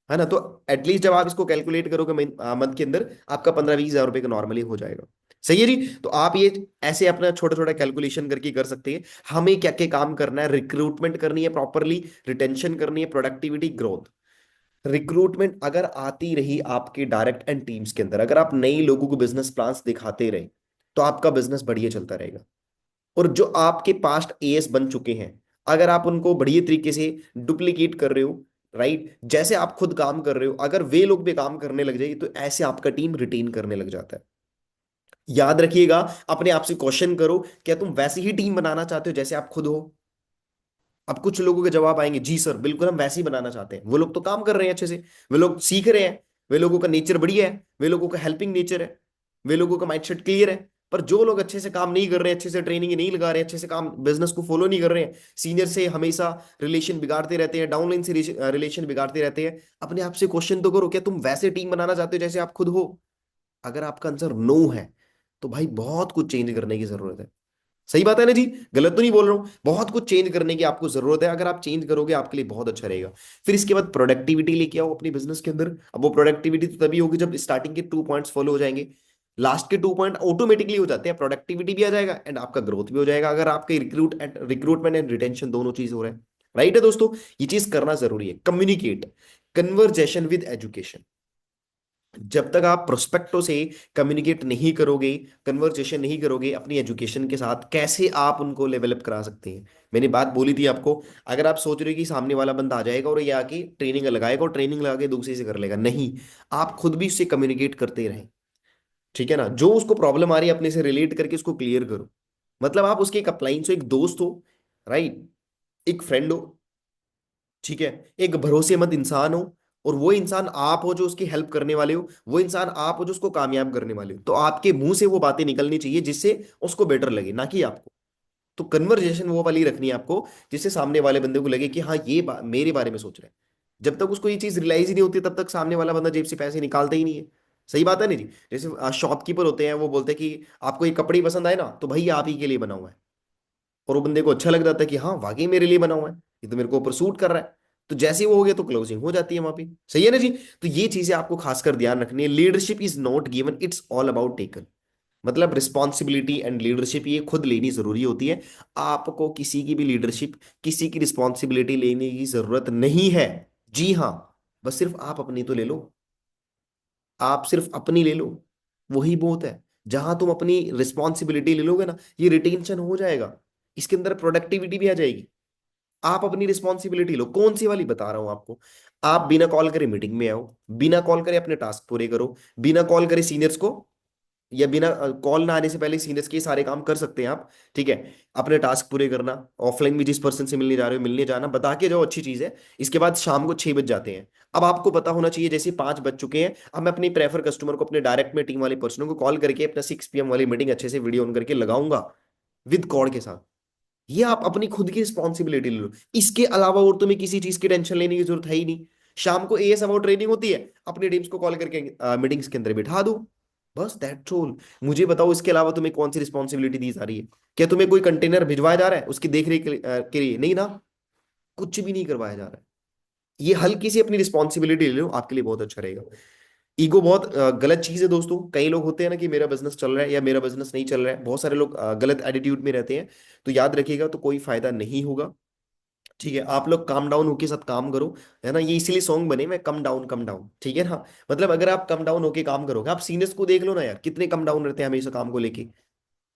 A: है ना। तो एटलीस्ट जब आप इसको कैलकुलेट करोगे मंथ के अंदर, आपका 15-20 हज़ार रुपये का नॉर्मली हो जाएगा। सही है जी। तो आप ये ऐसे अपना छोटा छोटा कैलकुलेशन करके कर सकते हैं। हमें क्या क्या काम करना है, रिक्रूटमेंट करनी है प्रॉपरली, रिटेंशन करनी है, प्रोडक्टिविटी, ग्रोथ। रिक्रूटमेंट अगर आती रही आपके डायरेक्ट एंड टीम्स के अंदर, अगर आप नई लोगों को बिजनेस प्लान्स दिखाते रहे, तो आपका बिजनेस बढ़िया चलता रहेगा। और जो आपके पास्ट एएस बन चुके हैं, अगर आप उनको बढ़िया तरीके से डुप्लीकेट कर रहे हो, राइट, जैसे आप खुद काम कर रहे हो, अगर वे लोग भी काम करने लग जाए, तो ऐसे आपका टीम रिटेन करने लग जाता है। याद रखिएगा, अपने आप से क्वेश्चन करो, क्या तुम वैसी ही टीम बनाना चाहते हो जैसे आप खुद हो। अब कुछ लोगों के जवाब आएंगे, जी सर बिल्कुल हम वैसे ही बनाना चाहते हैं। वो लोग तो काम कर रहे हैं अच्छे से, वे लोग सीख रहे हैं, वे लोगों का नेचर बढ़िया है, वे लोगों का हेल्पिंग नेचर है, वे लोगों का माइंडसेट क्लियर है। पर जो लोग अच्छे से काम नहीं कर रहे हैं, अच्छे से ट्रेनिंग नहीं लगा रहे हैं, अच्छे से काम बिजनेस को फॉलो नहीं कर रहे हैं, सीनियर से हमेशा रिलेशन बिगाड़ते रहते हैं, डाउनलाइन से रिलेशन बिगाड़ते रहते हैं, अपने आप से क्वेश्चन तो करो, क्या तुम वैसे टीम बनाना चाहते हो जैसे आप खुद हो। अगर आपका आंसर नो है, तो भाई बहुत कुछ चेंज करने की जरूरत है। सही बात है ना जी, गलत तो नहीं बोल रहा हूं, बहुत कुछ चेंज करने की आपको जरूरत है। अगर आप चेंज करोगे आपके लिए बहुत अच्छा रहेगा। फिर इसके बाद प्रोडक्टिविटी लेके आओ अपनी बिजनेस के अंदर। अब वो प्रोडक्टिविटी तो तभी होगी जब स्टार्टिंग के 2 पॉइंट्स फॉलो हो जाएंगे, लास्ट के 2 पॉइंट ऑटोमेटिकली हो जाते हैं, प्रोडक्टिविटी भी आ जाएगा एंड आपका ग्रोथ भी हो जाएगा, अगर आपके रिक्रूटमेंट एंड रिटेंशन दोनों चीज हो रहा है। राइट है दोस्तों, ये चीज करना जरूरी है। Communicate, conversation with education. जब तक आप प्रोस्पेक्टो से कम्युनिकेट नहीं करोगे, कन्वर्सेशन नहीं करोगे अपनी एजुकेशन के साथ, कैसे आप उनको लेवल अप करा सकते हैं। मैंने बात बोली थी आपको, अगर आप सोच रहे हो कि सामने वाला बंदा आ जाएगा और ये आके ट्रेनिंग लगाएगा और ट्रेनिंग लगा के दूसरे से कर लेगा, नहीं। आप खुद भी उससे कम्युनिकेट करते रहें, ठीक है ना। जो उसको प्रॉब्लम आ रही है अपने से रिलेट करके उसको क्लियर करो। मतलब आप उसके एक अप्लाइंस हो, एक दोस्त हो, राइट, एक फ्रेंड हो, ठीक है, एक भरोसेमंद इंसान हो। और वो इंसान आप हो जो उसकी हेल्प करने वाले हो, वो इंसान आप हो जो उसको कामयाब करने वाले हो। तो आपके मुंह से वो बातें निकलनी चाहिए जिससे उसको बेटर लगे, ना कि आपको। तो कन्वर्जेशन वो वाली रखनी है आपको जिससे सामने वाले बंदे को लगे कि हाँ ये मेरे बारे में सोच रहा है। जब तक उसको ये चीज रियलाइज ही नहीं होती तब तक सामने वाला बंदा जेब से पैसे निकालता ही नहीं है। सही बात है नहीं जी? जैसे शॉपकीपर होते हैं, वो बोलते हैं कि आपको ये कपड़े ही पसंद आए ना, तो भाई ये आप ही के लिए बना हुआ है। और वो बंदे को अच्छा लग जाता है कि हाँ वाकई मेरे लिए बना हुआ है, ये तो मेरे को ऊपर सूट कर रहा है। तो जैसे ही वो हो गया तो क्लोजिंग हो जाती है वहां पे। सही है ना जी? तो ये चीजें आपको खासकर ध्यान रखनी है। Leadership is not given, it's all about taken. मतलब रिस्पॉन्सिबिलिटी एंड लीडरशिप ये खुद लेनी जरूरी होती है। आपको किसी की भी लीडरशिप, किसी की रिस्पॉन्सिबिलिटी लेने की जरूरत नहीं है। जी हाँ, बस सिर्फ आप अपनी तो ले लो। आप सिर्फ अपनी ले लो, वही बहुत है। जहां तुम अपनी रिस्पॉन्सिबिलिटी ले लोगे ना, ये रिटेंशन हो जाएगा, इसके अंदर प्रोडक्टिविटी भी आ जाएगी। आप अपनी रिस्पॉन्सिबिलिटी लो, कौन सी वाली बता रहा हूं आपको। आप बिना कॉल करे मीटिंग में आओ, बिना कॉल करे अपने टास्क पूरे करो, बिना कॉल करे सीनियर्स को, या बिना कॉल ना आने से पहले सीनियर्स के सारे काम कर सकते हैं आप। ठीक है, अपने टास्क पूरे करना, ऑफलाइन भी जिस पर्सन से मिलने जा रहे हो मिलने जाना, बता के जाओ, अच्छी चीज है। इसके बाद शाम को 6 बज जाते हैं। अब आपको पता होना चाहिए जैसे 5 बज चुके हैं, अब मैं अपने प्रेफर कस्टमर को, अपने डायरेक्ट में टीम वाले पर्सनों को कॉल करके अपना 6 PM वाली मीटिंग अच्छे से वीडियो ऑन करके लगाऊंगा, विद कॉल के साथ। ये आप अपनी खुद की रिस्पॉन्सिबिलिटी ले लो। इसके अलावा और तुम्हें किसी चीज की टेंशन लेने की जरूरत है ही नहीं। शाम को एएस अबाउट ट्रेनिंग होती है, अपनी टीम्स को कॉल करके मीटिंग्स के अंदर बिठा दो, बस दैट्स ऑल। मुझे बताओ इसके अलावा तुम्हें कौन सी रिस्पॉन्सिबिलिटी दी जा रही है? क्या तुम्हें कोई कंटेनर भिजवाया जा रहा है उसकी देख रेख के लिए? नहीं ना, कुछ भी नहीं करवाया जा रहा है। ये हल्की सी अपनी रिस्पॉन्सिबिलिटी ले लो, आपके लिए बहुत अच्छा रहेगा। ईगो बहुत गलत चीज है दोस्तों। कई लोग होते हैं ना कि मेरा बिजनेस चल रहा है या मेरा बिजनेस नहीं चल रहा है, बहुत सारे लोग गलत एटीट्यूड में रहते हैं। तो याद रखिएगा, तो कोई फायदा नहीं होगा। ठीक है, आप लोग काम डाउन होके साथ काम करो। है ना, ये इसीलिए सॉन्ग बने, मैं कम डाउन कम डाउन, ठीक है ना। मतलब अगर आप कम डाउन होके काम करोगे, आप सीनियर्स को देख लो ना यार, कितने कम डाउन रहते हैं हमेशा काम को लेके।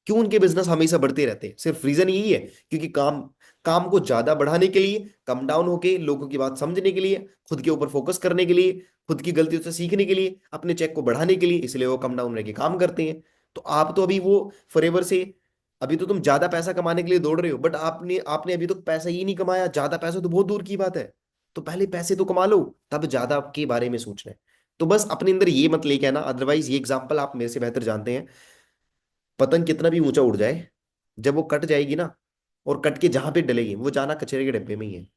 A: क्यों उनके बिजनेस हमेशा बढ़ते रहते हैं? सिर्फ रीजन यही है, क्योंकि काम काम को ज्यादा बढ़ाने के लिए, कम डाउन होके लोगों की बात समझने के लिए, खुद के ऊपर फोकस करने के लिए, खुद की गलतियों से सीखने के लिए, अपने चेक को बढ़ाने के लिए, इसलिए वो कम डाउन रह के काम करते हैं। तो आप तो अभी वो फॉरएवर से, अभी तो तुम ज्यादा पैसा कमाने के लिए दौड़ रहे हो, बट आपने आपने अभी तक पैसा ही नहीं कमाया। ज्यादा पैसा तो बहुत दूर की बात है। तो पहले पैसे तो कमा लो, तब ज्यादा के बारे में सोचना है। तो बस अपने अंदर ये मत लेके आना। अदरवाइज ये एग्जांपल आप मेरे से बेहतर जानते हैं, पतंग कितना भी ऊंचा उड़ जाए, जब वो कट जाएगी ना, और कट के जहां पे डलेगी, वो जाना कचरे के डब्बे में ही है।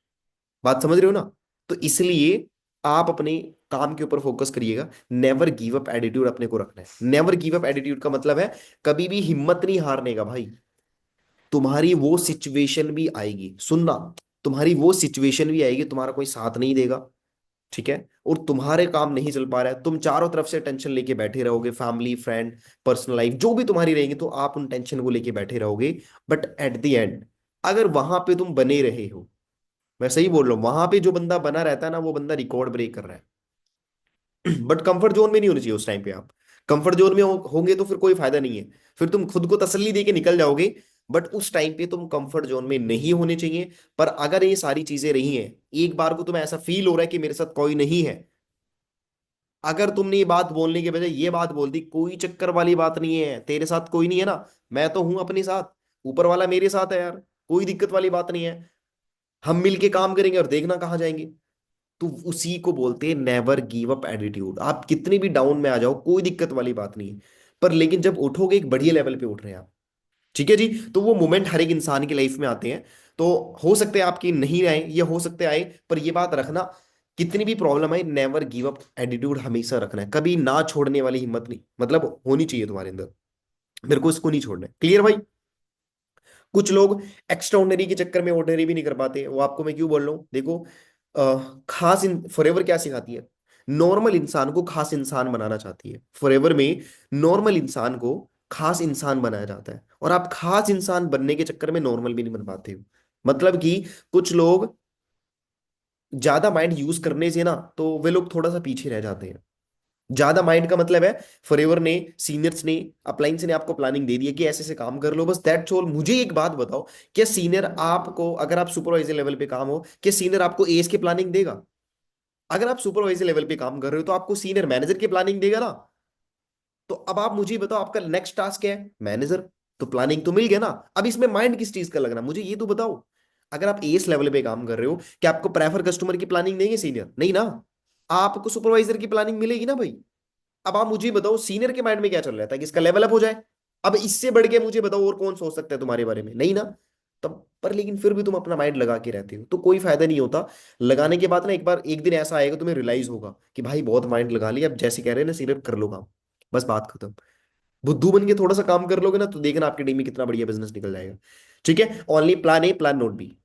A: बात समझ रहे हो ना? तो इसलिए आप अपने काम के ऊपर फोकस करिएगा। नेवर गिव अप एटीट्यूड अपने को रखना है। नेवर गिव अप एटीट्यूड का मतलब है कभी भी हिम्मत नहीं हारने का भाई। तुम्हारी वो सिचुएशन भी आएगी, सुनना, तुम्हारी वो सिचुएशन भी आएगी, तुम्हारा कोई साथ नहीं देगा। ठीक है, और तुम्हारे काम नहीं चल पा रहा है, तुम चारों तरफ से टेंशन लेके बैठे रहोगे, फैमिली, फ्रेंड, पर्सनल लाइफ जो भी तुम्हारी रहेगी, तो आप उन टेंशन को लेके बैठे रहोगे। बट एट द एंड, अगर वहां पे तुम बने रहे हो, मैं सही बोल रहा हूँ, वहां पे जो बंदा बना रहता है ना, वो बंदा रिकॉर्ड ब्रेक कर रहा है। बट कंफर्ट जोन में नहीं होनी चाहिए उस टाइम पे। आप कंफर्ट जोन में होंगे तो फिर कोई फायदा नहीं है। फिर तुम खुद को तसल्ली देके निकल जाओगे, बट उस टाइम पे तुम कंफर्ट जोन में नहीं होने चाहिए। पर अगर ये सारी चीजें रही हैं, एक बार को तुम्हें ऐसा फील हो रहा है कि मेरे साथ कोई नहीं है, अगर तुमने ये बात बोलने के बजाय ये बात बोल दी, कोई चक्कर वाली बात नहीं है, तेरे साथ कोई नहीं है ना, मैं तो हूं अपने साथ, ऊपर वाला मेरे साथ है यार, कोई दिक्कत वाली बात नहीं है, हम मिलके काम करेंगे और देखना कहाँ जाएंगे। तो उसी को बोलते हैं नेवर गिव अप एटीट्यूड। आप कितनी भी डाउन में आ जाओ, कोई दिक्कत वाली बात नहीं है, पर लेकिन जब उठोगे एक बढ़िया लेवल पे उठ रहे हैं आप। ठीक है जी? तो वो मोमेंट हर एक इंसान की लाइफ में आते हैं। तो हो सकते हैं आपकी नहीं आए, ये हो सकते आए, पर ये बात रखना, कितनी भी प्रॉब्लम आए, नेवर गिव अप एटीट्यूड हमेशा रखना है, कभी ना छोड़ने वाली हिम्मत नहीं, मतलब होनी चाहिए तुम्हारे अंदर। मेरे को इसको नहीं छोड़ना है, क्लियर भाई? कुछ लोग एक्स्ट्रा ऑर्डिनरी के चक्कर में ऑर्डिनरी भी नहीं कर पाते। वो आपको मैं क्यों बोल रहा हूँ, देखो, खास इन फॉरएवर क्या सिखाती है? नॉर्मल इंसान को खास इंसान बनाना चाहती है फॉरएवर में। नॉर्मल इंसान को खास इंसान बनाया जाता है, और आप खास इंसान बनने के चक्कर में नॉर्मल भी नहीं बन पाते हो। मतलब कि कुछ लोग ज्यादा माइंड यूज करने से ना, तो वे लोग थोड़ा सा पीछे रह जाते हैं। ज्यादा माइंड का मतलब है, फॉरएवर ने, सीनियर्स ने, अप्लायंस ने आपको प्लानिंग दे दी है कि ऐसे ऐसे काम कर लो, बस दैट्स ऑल। मुझे एक बात बताओ, क्या सीनियर आपको, अगर आप सुपरवाइजर लेवल पे काम हो, क्या सीनियर आपको एज की प्लानिंग देगा? अगर आप सुपरवाइजर लेवल पे काम कर रहे हो तो आपको सीनियर मैनेजर की प्लानिंग देगा ना। तो अब आप मुझे बताओ, आपका नेक्स्ट टास्क क्या है? मैनेजर। तो प्लानिंग तो मिल गया ना। अब इसमें माइंड किस चीज का लगना, मुझे ये तो बताओ। अगर आप एस लेवल पे काम कर रहे हो, क्या आपको प्रेफर कस्टमर की प्लानिंग देंगे सीनियर? नहीं ना। आपको सुपरवाइजर की प्लानिंग मिलेगी ना भाई। अब आप मुझे बताओ सीनियर के माइंड में क्या चल रहा था कि इसका लेवल अप हो जाए। अब इससे बढ़ के मुझे बताओ और कौन सोच सकता है तुम्हारे बारे में, नहीं ना। तब पर लेकिन फिर भी तुम अपना माइंड लगा के रहते हो तो कोई फायदा नहीं होता। लगाने के बाद ना एक बार एक दिन ऐसा आएगा तुम्हें रियलाइज होगा कि भाई बहुत माइंड लगा लिया, अब जैसे कह रहे हैं ना सिर्फ कर लो काम, बस बात खत्म। बुद्धू बन के थोड़ा सा काम कर लोगे ना तो देखना आपकी टीम में कितना बढ़िया बिजनेस निकल जाएगा। ठीक है, only plan A plan not B.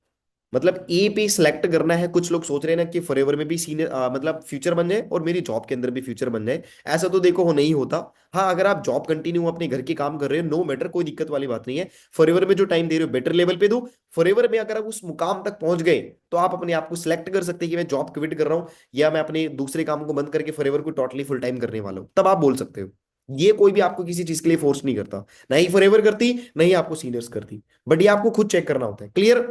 A: मतलब ए पे सिलेक्ट करना है। कुछ लोग सोच रहे हैं ना कि फॉरएवर में भी सीनियर मतलब फ्यूचर बन जाए और मेरी जॉब के अंदर भी फ्यूचर बन जाए। ऐसा तो देखो हो नहीं होता। हाँ, अगर आप जॉब कंटिन्यू अपने घर के काम कर रहे हो नो मैटर, कोई दिक्कत वाली बात नहीं है। फॉरएवर में जो टाइम दे रहे हो बेटर लेवल पे दो। फॉरएवर में अगर आप उस मुकाम तक पहुंच गए तो आप अपने आप को सिलेक्ट कर सकते हैं कि मैं जॉब क्विट कर रहा हूँ या मैं अपने दूसरे काम को बंद करके फॉरएवर को टोटली फुल टाइम करने वाला हूँ, तब आप बोल सकते हो। ये कोई भी आपको किसी चीज के लिए फोर्स नहीं करता, ना ही फॉरएवर करती ना ही आपको सीनियर्स करती। बट ये आपको खुद चेक करना होता है। क्लियर?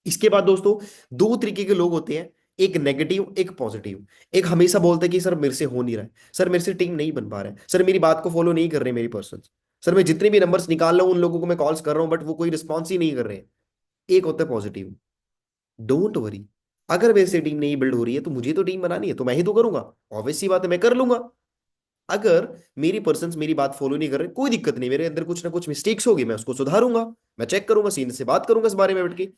A: इसके बाद दोस्तों दो तरीके के लोग होते हैं, एक नेगेटिव एक पॉजिटिव। एक हमेशा बोलते हैं कि सर मेरे से हो नहीं रहा है, सर मेरे से टीम नहीं बन पा रहा है, सर मेरी बात को फॉलो नहीं कर रहे मेरी पर्सन, सर मैं जितने भी नंबर्स निकाल रहा हूं उन लोगों को मैं कॉल्स कर रहा हूं बट वो कोई रिस्पॉन्स ही नहीं कर रहे हैं। एक होता है पॉजिटिव। डोंट वरी, अगर मेरे से टीम नहीं बिल्ड हो रही है तो मुझे तो टीम बनानी है तो मैं ही तो करूंगा। ऑब्वियस सी बात है, मैं कर लूंगा। अगर मेरी पर्सन मेरी बात फॉलो नहीं कर रहे कोई दिक्कत नहीं, मेरे अंदर कुछ ना कुछ मिस्टेक्स होगी मैं उसको सुधारूंगा। मैं चेक करूंगा, सीनियर से बात करूंगा इस बारे में बैठ के।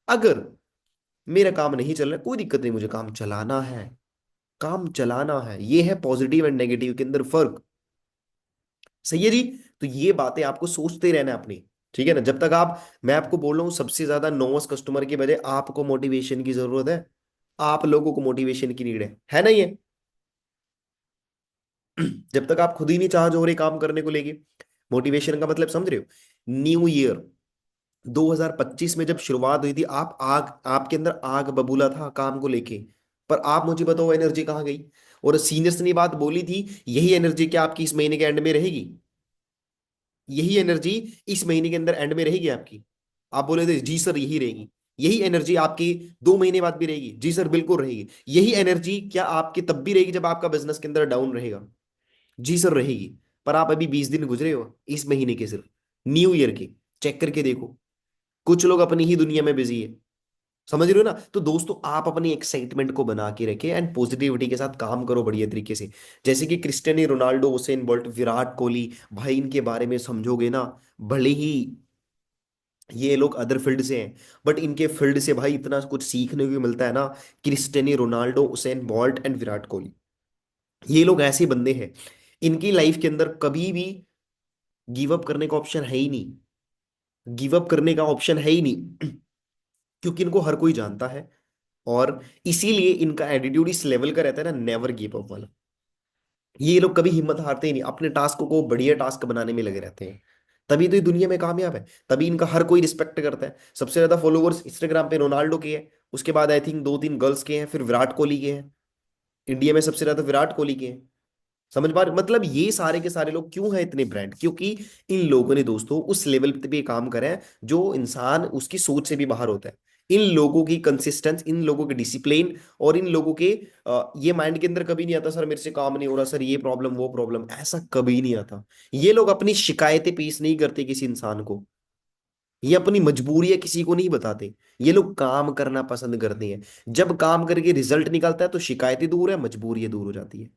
A: अगर मेरा काम नहीं चल रहा कोई दिक्कत नहीं, मुझे काम चलाना है। काम चलाना है, ये है पॉजिटिव एंड नेगेटिव के अंदर फर्क। सही है जी। तो ये बातें आपको सोचते रहना है अपनी। ठीक है ना, जब तक आप, मैं आपको बोल रहा हूं सबसे ज्यादा नोवस कस्टमर के बजाय आपको मोटिवेशन की जरूरत है। आप लोगों को मोटिवेशन की नीड है ना ये। जब तक आप खुद ही नहीं चार्ज हो रहे काम करने को लेके, मोटिवेशन का मतलब समझ रहे हो। न्यू ईयर 2025 में जब शुरुआत हुई थी, आप आग, आपके अंदर आग बबूला था काम को लेके। पर आप मुझे बताओ एनर्जी कहाँ गई। और सीनियर्स ने बात बोली थी, यही एनर्जी क्या आपकी इस महीने के एंड में रहेगी? यही एनर्जी इस महीने के अंदर एंड में रहेगी आपकी? आप बोले थे जी सर यही रहेगी। यही एनर्जी आपकी 2 महीने बाद भी रहेगी? जी सर बिल्कुल रहेगी। यही एनर्जी क्या आपकी तब भी रहेगी जब आपका बिजनेस के अंदर डाउन रहेगा? जी सर रहेगी। पर आप अभी 20 दिन गुजरे हो इस महीने के सिर्फ, न्यू ईयर के, चेक करके देखो। कुछ लोग अपनी ही दुनिया में बिजी है। समझ रहे हो ना। तो दोस्तों आप अपनी एक्साइटमेंट को बना के रखें एंड पॉजिटिविटी के साथ काम करो बढ़िया तरीके से। जैसे कि Cristiano Ronaldo, Usain bolt, Virat Kohli, भाई इनके बारे में समझोगे ना, भले ही ये लोग अदर फील्ड से हैं बट इनके फील्ड से भाई इतना कुछ सीखने को मिलता है ना। Cristiano Ronaldo, Usain bolt and Virat Kohli, ये लोग ऐसे बंदे हैं, इनकी लाइफ के अंदर कभी भी गिव अप करने का ऑप्शन है ही नहीं। गिव अप करने का ऑप्शन है ही नहीं। क्योंकि इनको हर कोई जानता है। और इसीलिए इनका एटीट्यूड इस लेवल का रहता है ना, नेवर गिव अप वाला। ये लोग कभी हिम्मत हारते ही नहीं, अपने टास्क को बढ़िया टास्क बनाने में लगे रहते हैं। तभी तो ये दुनिया में कामयाब है, तभी इनका हर कोई रिस्पेक्ट करता है। सबसे ज्यादा फॉलोवर्स इंस्टाग्राम पे रोनाल्डो के हैं, उसके बाद आई थिंक 2-3 गर्ल्स के हैं, फिर विराट कोहली के हैं। इंडिया में सबसे ज्यादा विराट कोहली के हैं। समझ पा रहे, मतलब ये सारे के सारे लोग क्यों हैं इतने ब्रांड, क्योंकि इन लोगों ने दोस्तों उस लेवल पे काम करा है जो इंसान उसकी सोच से भी बाहर होता है। इन लोगों की कंसिस्टेंस, इन लोगों के डिसिप्लिन और इन लोगों के ये माइंड के अंदर कभी नहीं आता सर मेरे से काम नहीं हो रहा, सर ये प्रॉब्लम वो प्रॉब्लम, ऐसा कभी नहीं आता। ये लोग अपनी शिकायतें पेश नहीं करते किसी इंसान को, ये अपनी मजबूरियां किसी को नहीं बताते। ये लोग काम करना पसंद करते हैं। जब काम करके रिजल्ट निकलता है तो शिकायतें दूर है, मजबूरियां दूर हो जाती है।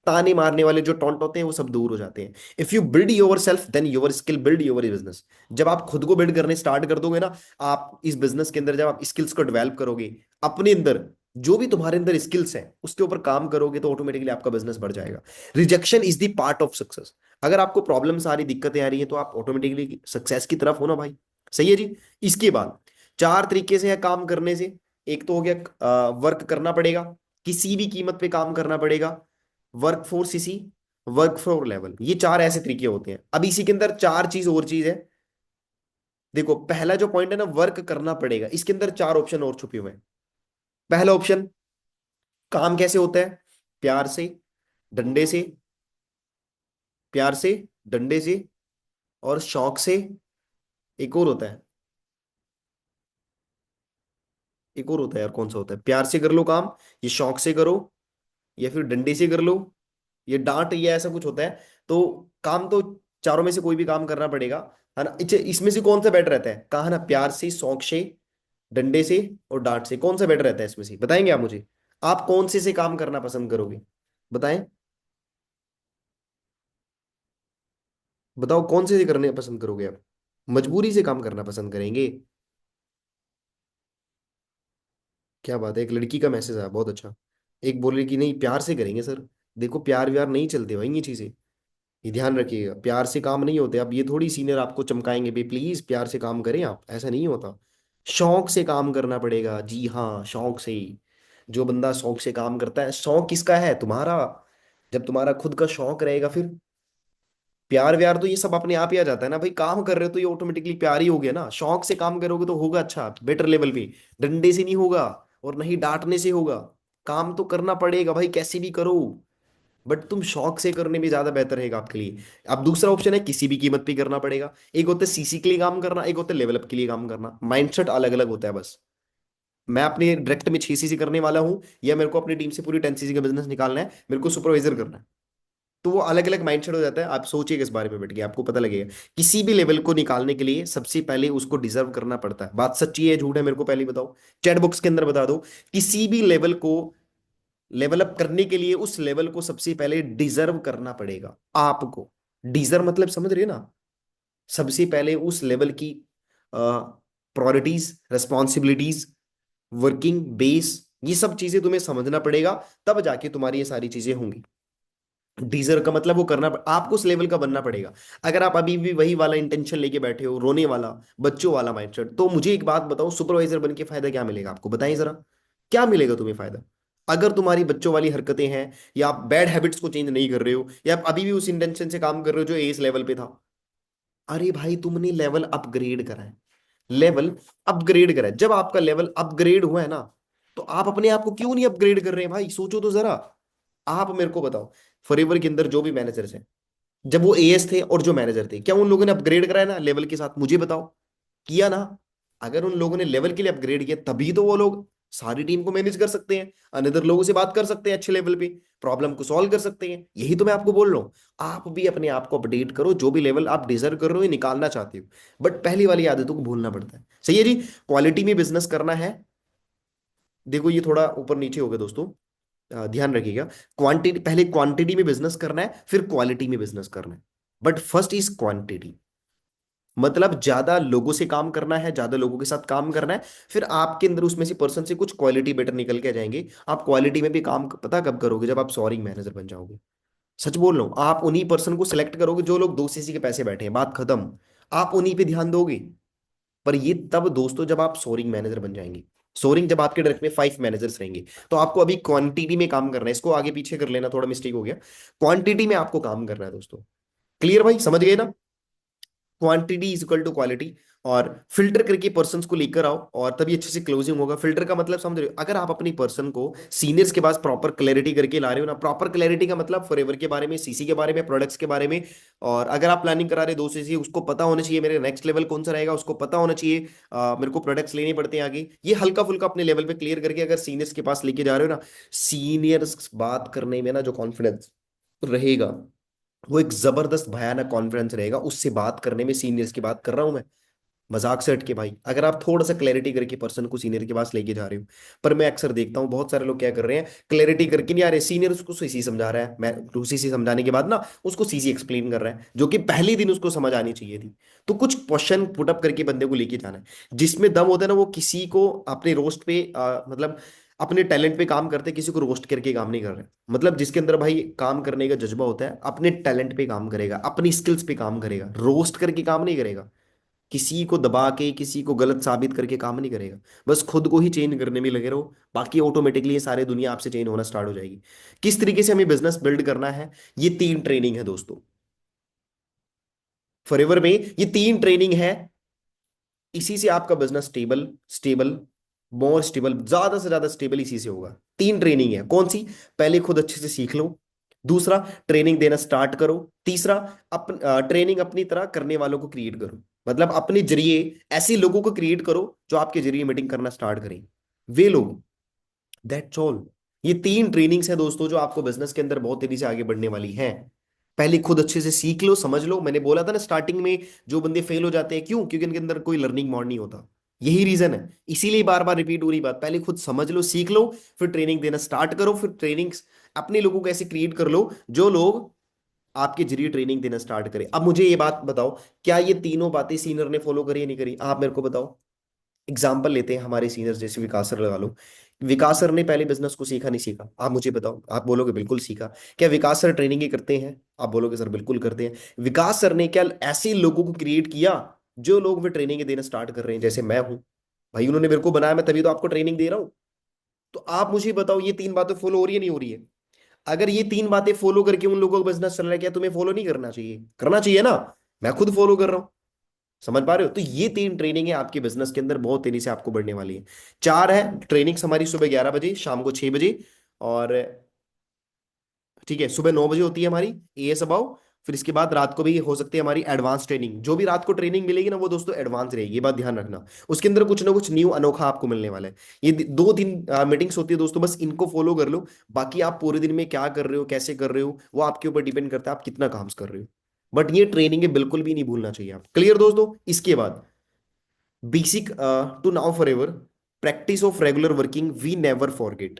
A: ताने मारने वाले जो टॉन्ट होते हैं वो सब दूर हो जाते हैं। If you build yourself then your skill build your business. जब आप खुद को बिल्ड करने स्टार्ट कर दोगे ना, आप इस बिजनेस के अंदर जब आप स्किल्स को डेवलप करोगे अपने अंदर, जो भी तुम्हारे अंदर स्किल्स हैं उसके ऊपर काम करोगे तो ऑटोमेटिकली आपका बिजनेस बढ़ जाएगा। Rejection is the part of success. अगर आपको प्रॉब्लम्स आ रही, दिक्कतें आ रही है तो आप ऑटोमेटिकली सक्सेस की तरफ हो ना भाई। सही है जी। इसके बाद 4 तरीके से है काम करने से। एक तो हो गया वर्क करना पड़ेगा, किसी भी कीमत पे काम करना पड़ेगा। वर्क फोर्स इसी, वर्क फ्लोर लेवल, ये 4 ऐसे तरीके होते हैं। अब इसी के अंदर 4 चीज और चीज है। देखो पहला जो पॉइंट है ना वर्क करना पड़ेगा, इसके अंदर 4 ऑप्शन और छुपे हुए हैं। पहला ऑप्शन, काम कैसे होता है? प्यार से, डंडे से, प्यार से, डंडे से और शौक से। एक और होता है, एक और होता है यार, कौन सा होता है? प्यार से कर लो काम, ये शौक से करो, या फिर डंडे से कर लो, ये डांट, या ऐसा कुछ होता है। तो काम तो चारों में से कोई भी काम करना पड़ेगा, है ना। इसमें से कौन सा बेटर रहता है? कहा ना, प्यार से, शौक से, डंडे से और डांट से, कौन सा बेटर रहता है इसमें से, बताएंगे आप मुझे? आप कौन से काम करना पसंद करोगे? बताएं। बताओ कौन से करने पसंद करोगे आप? मजबूरी से काम करना पसंद करेंगे? क्या बात है, एक लड़की का मैसेज आया, बहुत अच्छा। एक बोल रही कि नहीं प्यार से करेंगे सर। देखो प्यार व्यार नहीं चलते भाई ये चीजें। ये ध्यान रखिएगा, प्यार से काम नहीं होते। अब ये थोड़ी सीनियर आपको चमकाएंगे भाई, प्लीज प्यार से काम करें आप, ऐसा नहीं होता। शौक से काम करना पड़ेगा, जी हाँ, शौक से ही। जो बंदा शौक से काम करता है, शौक किसका है? तुम्हारा। जब तुम्हारा खुद का शौक रहेगा, फिर प्यार व्यार तो ये सब अपने आप ही आ जाता है ना भाई। काम कर रहे हो तो ये ऑटोमेटिकली प्यार ही हो गया ना। शौक से काम करोगे तो होगा अच्छा, बेटर लेवल पे। डंडे से नहीं होगा, और नहीं डांटने से होगा। काम तो करना पड़ेगा भाई, कैसे भी करो। बट तुम शौक से करने में ज्यादा बेहतर रहेगा आपके लिए। अब दूसरा ऑप्शन है किसी भी कीमत पे करना पड़ेगा। एक होता है सीसी के लिए काम करना, एक होता है लेवल अप के लिए काम करना। माइंडसेट अलग अलग होता है बस। मैं अपने डायरेक्ट में 6 सीसी करने वाला हूँ, या मेरे को अपनी टीम से पूरी 10 सीसी का बिजनेस निकालना है, मेरे को सुपरवाइजर करना है। तो वो अलग अलग माइंडसेट हो जाता है। आप सोचिएगा इस बारे में बैठ के, आपको पता लगेगा। किसी भी लेवल को निकालने के लिए सबसे पहले उसको डिजर्व करना पड़ता है। बात सच्ची है झूठ है, मेरे को पहले बताओ। चैट बॉक्स के अंदर बता दो। किसी भी लेवल को लेवल अप करने के लिए उस लेवल को सबसे पहले डिजर्व करना पड़ेगा आपको। डिजर्व मतलब समझ रहे हो ना? सबसे पहले उस लेवल की प्रायोरिटीज, रिस्पॉन्सिबिलिटीज, वर्किंग बेस, ये सब चीजें तुम्हें समझना पड़ेगा। तब जाके तुम्हारी ये सारी चीजें होंगी। डीजर का मतलब वो करना आपको उस लेवल का बनना पड़ेगा। अगर आप अभी भी वही वाला इंटेंशन लेके बैठे हो, रोने वाला, बच्चों वाला माइंडसेट, तो मुझे एक बात बताओ, सुपरवाइजर बन के फायदा क्या मिलेगा आपको? बताएं जरा। क्या मिलेगा तुम्हें फायदा? अगर तुम्हारी बच्चों वाली हरकतें हैं, या आप बैड हैबिट्स को चेंज नहीं कर रहे हो, या आप अभी भी उस इंटेंशन से काम कर रहे हो जो इस लेवल पे था। अरे भाई तुमने लेवल अपग्रेड करा है। लेवल अपग्रेड करा है। जब आपका लेवल अपग्रेड हुआ है ना, तो आप अपने आप को क्यों नहीं अपग्रेड कर रहे हैं भाई? सोचो तो जरा। आप मेरे को बताओ, फॉरएवर के अंदर जो भी मैनेजर्स हैं, जब वो एएस थे और जो मैनेजर थे, क्या उन लोगों ने अपग्रेड कराया ना लेवल के साथ? मुझे बताओ। किया ना? अगर उन लोगों ने लेवल के लिए अपग्रेड किया, तभी तो वो लोग सारी टीम को मैनेज कर सकते हैं, अनदर लोगों से बात कर सकते हैं अच्छे लेवल पे, प्रॉब्लम को सॉल्व कर सकते हैं। यही तो मैं आपको बोल रहा हूँ। आप भी अपने आप को अपडेट करो, जो भी लेवल आप डिजर्व कर रहे हो, ये निकालना चाहते हो। बट पहली वाली आदतों को भूलना पड़ता है, सही है जी। क्वालिटी में बिजनेस करना है। देखो ये थोड़ा ऊपर नीचे हो गया दोस्तों, ध्यान रखिएगा। क्वांटिटी, पहले क्वांटिटी में बिजनेस करना है, फिर क्वालिटी में बिजनेस करना है। But first is quantity. मतलब ज्यादा लोगों से काम करना है, ज्यादा लोगों के साथ काम करना है। फिर आपके अंदर उसमें से पर्सन से कुछ क्वालिटी बेटर निकल के आ जाएंगे। आप क्वालिटी में भी काम पता कब करोगे? जब आप सॉरिंग मैनेजर बन जाओगे। सच बोल रहा हूं, आप उन्हीं पर्सन को सिलेक्ट करोगे जो लोग 2 सीसी के पैसे बैठे हैं, बात खत्म। आप उन्हीं पे ध्यान दोगे। पर ये तब दोस्तों जब आप सोरिंग मैनेजर बन जाएंगे। सोरिंग जब आपके डायरेक्ट में 5 मैनेजर्स रहेंगे। तो आपको अभी क्वांटिटी में काम करना है, इसको आगे पीछे कर लेना, थोड़ा मिस्टेक हो गया। क्वांटिटी में आपको काम करना है दोस्तों। क्लियर भाई, समझ गए ना? Quantity is equal to quality. और फिल्टर करके पर्सन को लेकर आओ, और तभी अच्छे से क्लोजिंग होगा। फिल्टर का मतलब समझ रहे हो? अगर आप अपनी पर्सन को सीनियर्स के पास प्रॉपर क्लैरिटी करके ला रहे हो ना, प्रॉपर क्लैरिटी का मतलब फॉरएवर के बारे में, सीसी के बारे में, प्रोडक्ट्स के बारे में। और अगर आप प्लानिंग करा रहे हो 2 सीसी, उसको पता होना चाहिए मेरे नेक्स्ट लेवल कौन सा रहेगा, उसको पता होना चाहिए मेरे को प्रोडक्ट्स लेने पड़ते हैं आगे। ये हल्का फुल्का अपने लेवल पे क्लियर करके अगर सीनियर्स के पास लेके जा रहे हो ना, सीनियर्स बात करने में ना जो कॉन्फिडेंस रहेगा, वो एक जबरदस्त भयानक कॉन्फिडेंस रहेगा उससे बात करने में। सीनियर्स की बात कर रहा हूं मैं, मजाक से हटके भाई। अगर आप थोड़ा सा क्लैरिटी करके पर्सन को सीनियर के पास लेके जा रहे हो। पर मैं अक्सर देखता हूँ बहुत सारे लोग क्या कर रहे हैं, क्लैरिटी करके नहीं आ रहे। सीनियर उसको सीसी समझा रहा है, मैं टू सीसी समझाने के बाद ना उसको सीसी एक्सप्लेन कर रहा है, जो कि पहले दिन उसको समझ आनी चाहिए थी। तो कुछ क्वेश्चन पुटअप करके बंदे को लेके जाना है। जिसमें दम होता है ना, वो किसी को अपने रोस्ट पे मतलब अपने टैलेंट पे काम करते, किसी को रोस्ट करके काम नहीं कर रहे। मतलब जिसके अंदर भाई काम करने का जज्बा होता है, अपने टैलेंट पे काम करेगा, अपनी स्किल्स पे काम करेगा, रोस्ट करके काम नहीं करेगा। किसी को दबा के, किसी को गलत साबित करके काम नहीं करेगा। बस खुद को ही चेंज करने में लगे रहो, बाकी ऑटोमेटिकली ये सारी दुनिया आपसे चेंज होना स्टार्ट हो जाएगी। किस तरीके से हमें बिजनेस बिल्ड करना है, ये 3 ट्रेनिंग है दोस्तों। फॉरएवर में ये 3 ट्रेनिंग है। इसी से आपका business stable stable, more stable, ज्यादा से ज्यादा स्टेबल इसी से होगा। 3 ट्रेनिंग है, कौन सी? पहले खुद अच्छे से सीख लो। दूसरा, ट्रेनिंग देना स्टार्ट करो। तीसरा, ट्रेनिंग अपनी तरह करने वालों को क्रिएट करो। मतलब अपने जरिए ऐसे लोगों को क्रिएट करो जो आपके जरिए मीटिंग करना स्टार्ट करें। वे लोग, दैट्स ऑल। ये 3 ट्रेनिंग्स हैं दोस्तों, जो आपको बिजनेस के अंदर बहुत तेजी से आगे बढ़ने वाली हैं। पहले खुद अच्छे से सीख लो, समझ लो। मैंने बोला था ना स्टार्टिंग में, जो बंदे फेल हो जाते हैं क्यों? क्योंकि इनके अंदर कोई लर्निंग मोड नहीं होता। यही रीजन है, इसीलिए बार बार रिपीट हो रही बात। पहले खुद समझ लो, सीख लो, फिर ट्रेनिंग देना स्टार्ट करो। फिर ट्रेनिंग अपने लोगों को ऐसे क्रिएट कर लो जो लोग आपके जरिए ट्रेनिंग देना स्टार्ट करें। अब मुझे ये बात बताओ, क्या ये तीनों बातें सीनियर ने फॉलो करी या नहीं करी? आप मेरे को बताओ। एग्जाम्पल लेते हैं हमारे सीनियर्स, जैसे विकास सर लगा लो। विकास सर ने पहले बिजनेस को सीखा नहीं सीखा? आप मुझे बताओ। आप बोलोगे बिल्कुल सीखा। क्या विकास सर ट्रेनिंग ही करते हैं? आप बोलोगे सर बिल्कुल करते हैं। विकास सर ने क्या ऐसे लोगों को क्रिएट किया जो लोग वे ट्रेनिंग देना स्टार्ट कर रहे हैं, जैसे मैं हूं? भाई उन्होंने मेरे को बनाया, मैं तभी तो आपको ट्रेनिंग दे रहा हूं। तो आप मुझे बताओ, ये तीन बातें फॉलो हो रही है नहीं हो रही है? अगर ये तीन बातें फॉलो करके उन लोगों का बिजनेस चल रहा है, क्या तुम्हें फॉलो नहीं करना चाहिए? करना चाहिए ना। मैं खुद फॉलो कर रहा हूं। समझ पा रहे हो? तो ये तीन ट्रेनिंग है आपके बिजनेस के अंदर, बहुत तेजी से आपको बढ़ने वाली है। चार है ट्रेनिंग्स हमारी, सुबह 11 बजे, शाम को 6 बजे, और ठीक है, सुबह 9 बजे होती है हमारी एएस अबाउ। फिर इसके बाद रात को भी हो सकती है हमारी एडवांस ट्रेनिंग। जो भी रात को ट्रेनिंग मिलेगी ना, वो दोस्तों एडवांस रहेगी, ये बात ध्यान रखना। उसके अंदर कुछ ना कुछ न्यू अनोखा आपको मिलने वाला है। ये दो तीन मीटिंग्स होती है दोस्तों, बस इनको फॉलो कर लो। बाकी आप पूरे दिन में क्या कर रहे हो, कैसे कर रहे हो, वो आपके ऊपर डिपेंड करता है आप कितना काम कर रहे हो। बट ये ट्रेनिंग है, बिल्कुल भी नहीं भूलना चाहिए आप। क्लियर दोस्तों? इसके बाद basic to now forever, practice of regular working we never forget.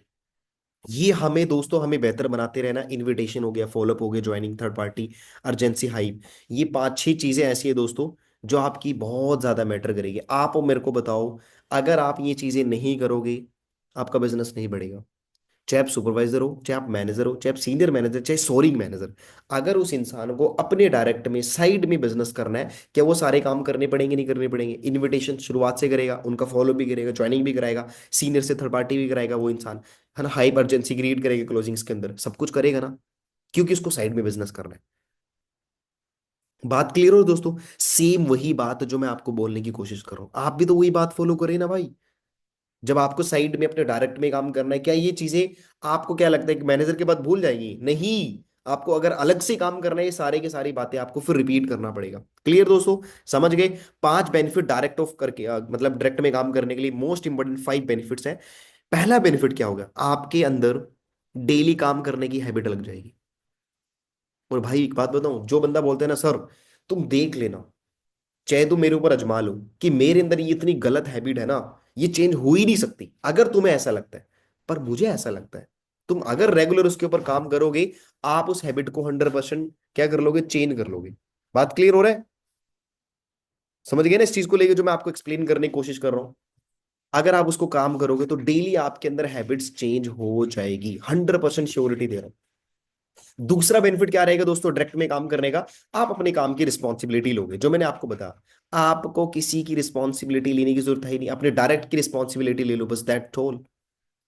A: ये हमें दोस्तों, हमें बेहतर बनाते रहना। इनविटेशन हो गया, फॉलोअप हो गया, joining third party, urgency hype, ये पांच छह चीजें ऐसी है दोस्तों जो आपकी बहुत ज्यादा मैटर करेगी। आप मेरे को बताओ, अगर आप ये चीजें नहीं करोगे, आपका बिजनेस नहीं बढ़ेगा। चाहे आप सुपरवाइजर हो, चाहे आप मैनेजर हो, चाहे आप सीनियर मैनेजर, चाहे सोरिंग मैनेजर, अगर उस इंसान को अपने डायरेक्ट में साइड में बिजनेस करना है, क्या वो सारे काम करने पड़ेंगे नहीं करने पड़ेंगे? इनविटेशन शुरुआत से करेगा, उनका फॉलो भी करेगा, ज्वाइनिंग भी कराएगा, सीनियर से थर्ड पार्टी भी कराएगा वो इंसान, है ना, हाई अर्जेंसी क्रिएट करेगा क्लोजिंग्स के अंदर, सब कुछ करेगा ना, क्योंकि उसको साइड में बिजनेस करना है। बात क्लियर हो दोस्तों? सेम वही बात जो मैं आपको बोलने की कोशिश कर रहा हूं, आप भी तो वही बात फॉलो करें ना भाई। जब आपको साइड में अपने डायरेक्ट में काम करना है, क्या ये चीजें आपको क्या लगता है कि मैनेजर के बाद भूल जाएंगी? नहीं। आपको अगर अलग से काम करना है, ये सारे के सारी बातें आपको फिर रिपीट करना पड़ेगा। क्लियर दोस्तों? समझ गए? पांच बेनिफिट डायरेक्ट ऑफ करके मतलब डायरेक्ट में काम करने के लिए मोस्ट इंपॉर्टेंट 5 बेनिफिट्स हैं। पहला बेनिफिट क्या होगा? आपके अंदर डेली काम करने की हैबिट लग जाएगी। और भाई एक बात बताऊं, जो बंदा बोलते हैं ना सर, तुम देख लेना, चाहे तुम मेरे ऊपर अजमा लो कि मेरे अंदर ये इतनी गलत हैबिट है ना, ये चेंज हो ही नहीं सकती, अगर तुम्हें ऐसा लगता है। पर मुझे ऐसा लगता है, तुम अगर रेगुलर उसके ऊपर काम करोगे, आप उस हैबिट को 100% क्या कर लोगे? चेंज कर लोगे। बात क्लियर हो रहा है? समझ गए ना इस चीज को लेके जो मैं आपको एक्सप्लेन करने की कोशिश कर रहा हूं? अगर आप उसको काम करोगे तो डेली आपके अंदर हैबिट्स चेंज हो जाएगी, 100% श्योरिटी दे रहा हूं। दूसरा बेनिफिट क्या रहेगा दोस्तों डायरेक्ट में काम करने का? आप अपने काम की रिस्पॉन्सिबिलिटी लोगे, जो मैंने आपको बताया। आपको किसी की रिस्पॉन्सिबिलिटी लेने की जरूरत है ही नहीं, अपने डायरेक्ट की रिस्पॉन्सिबिलिटी ले लो, बस दैट ऑल।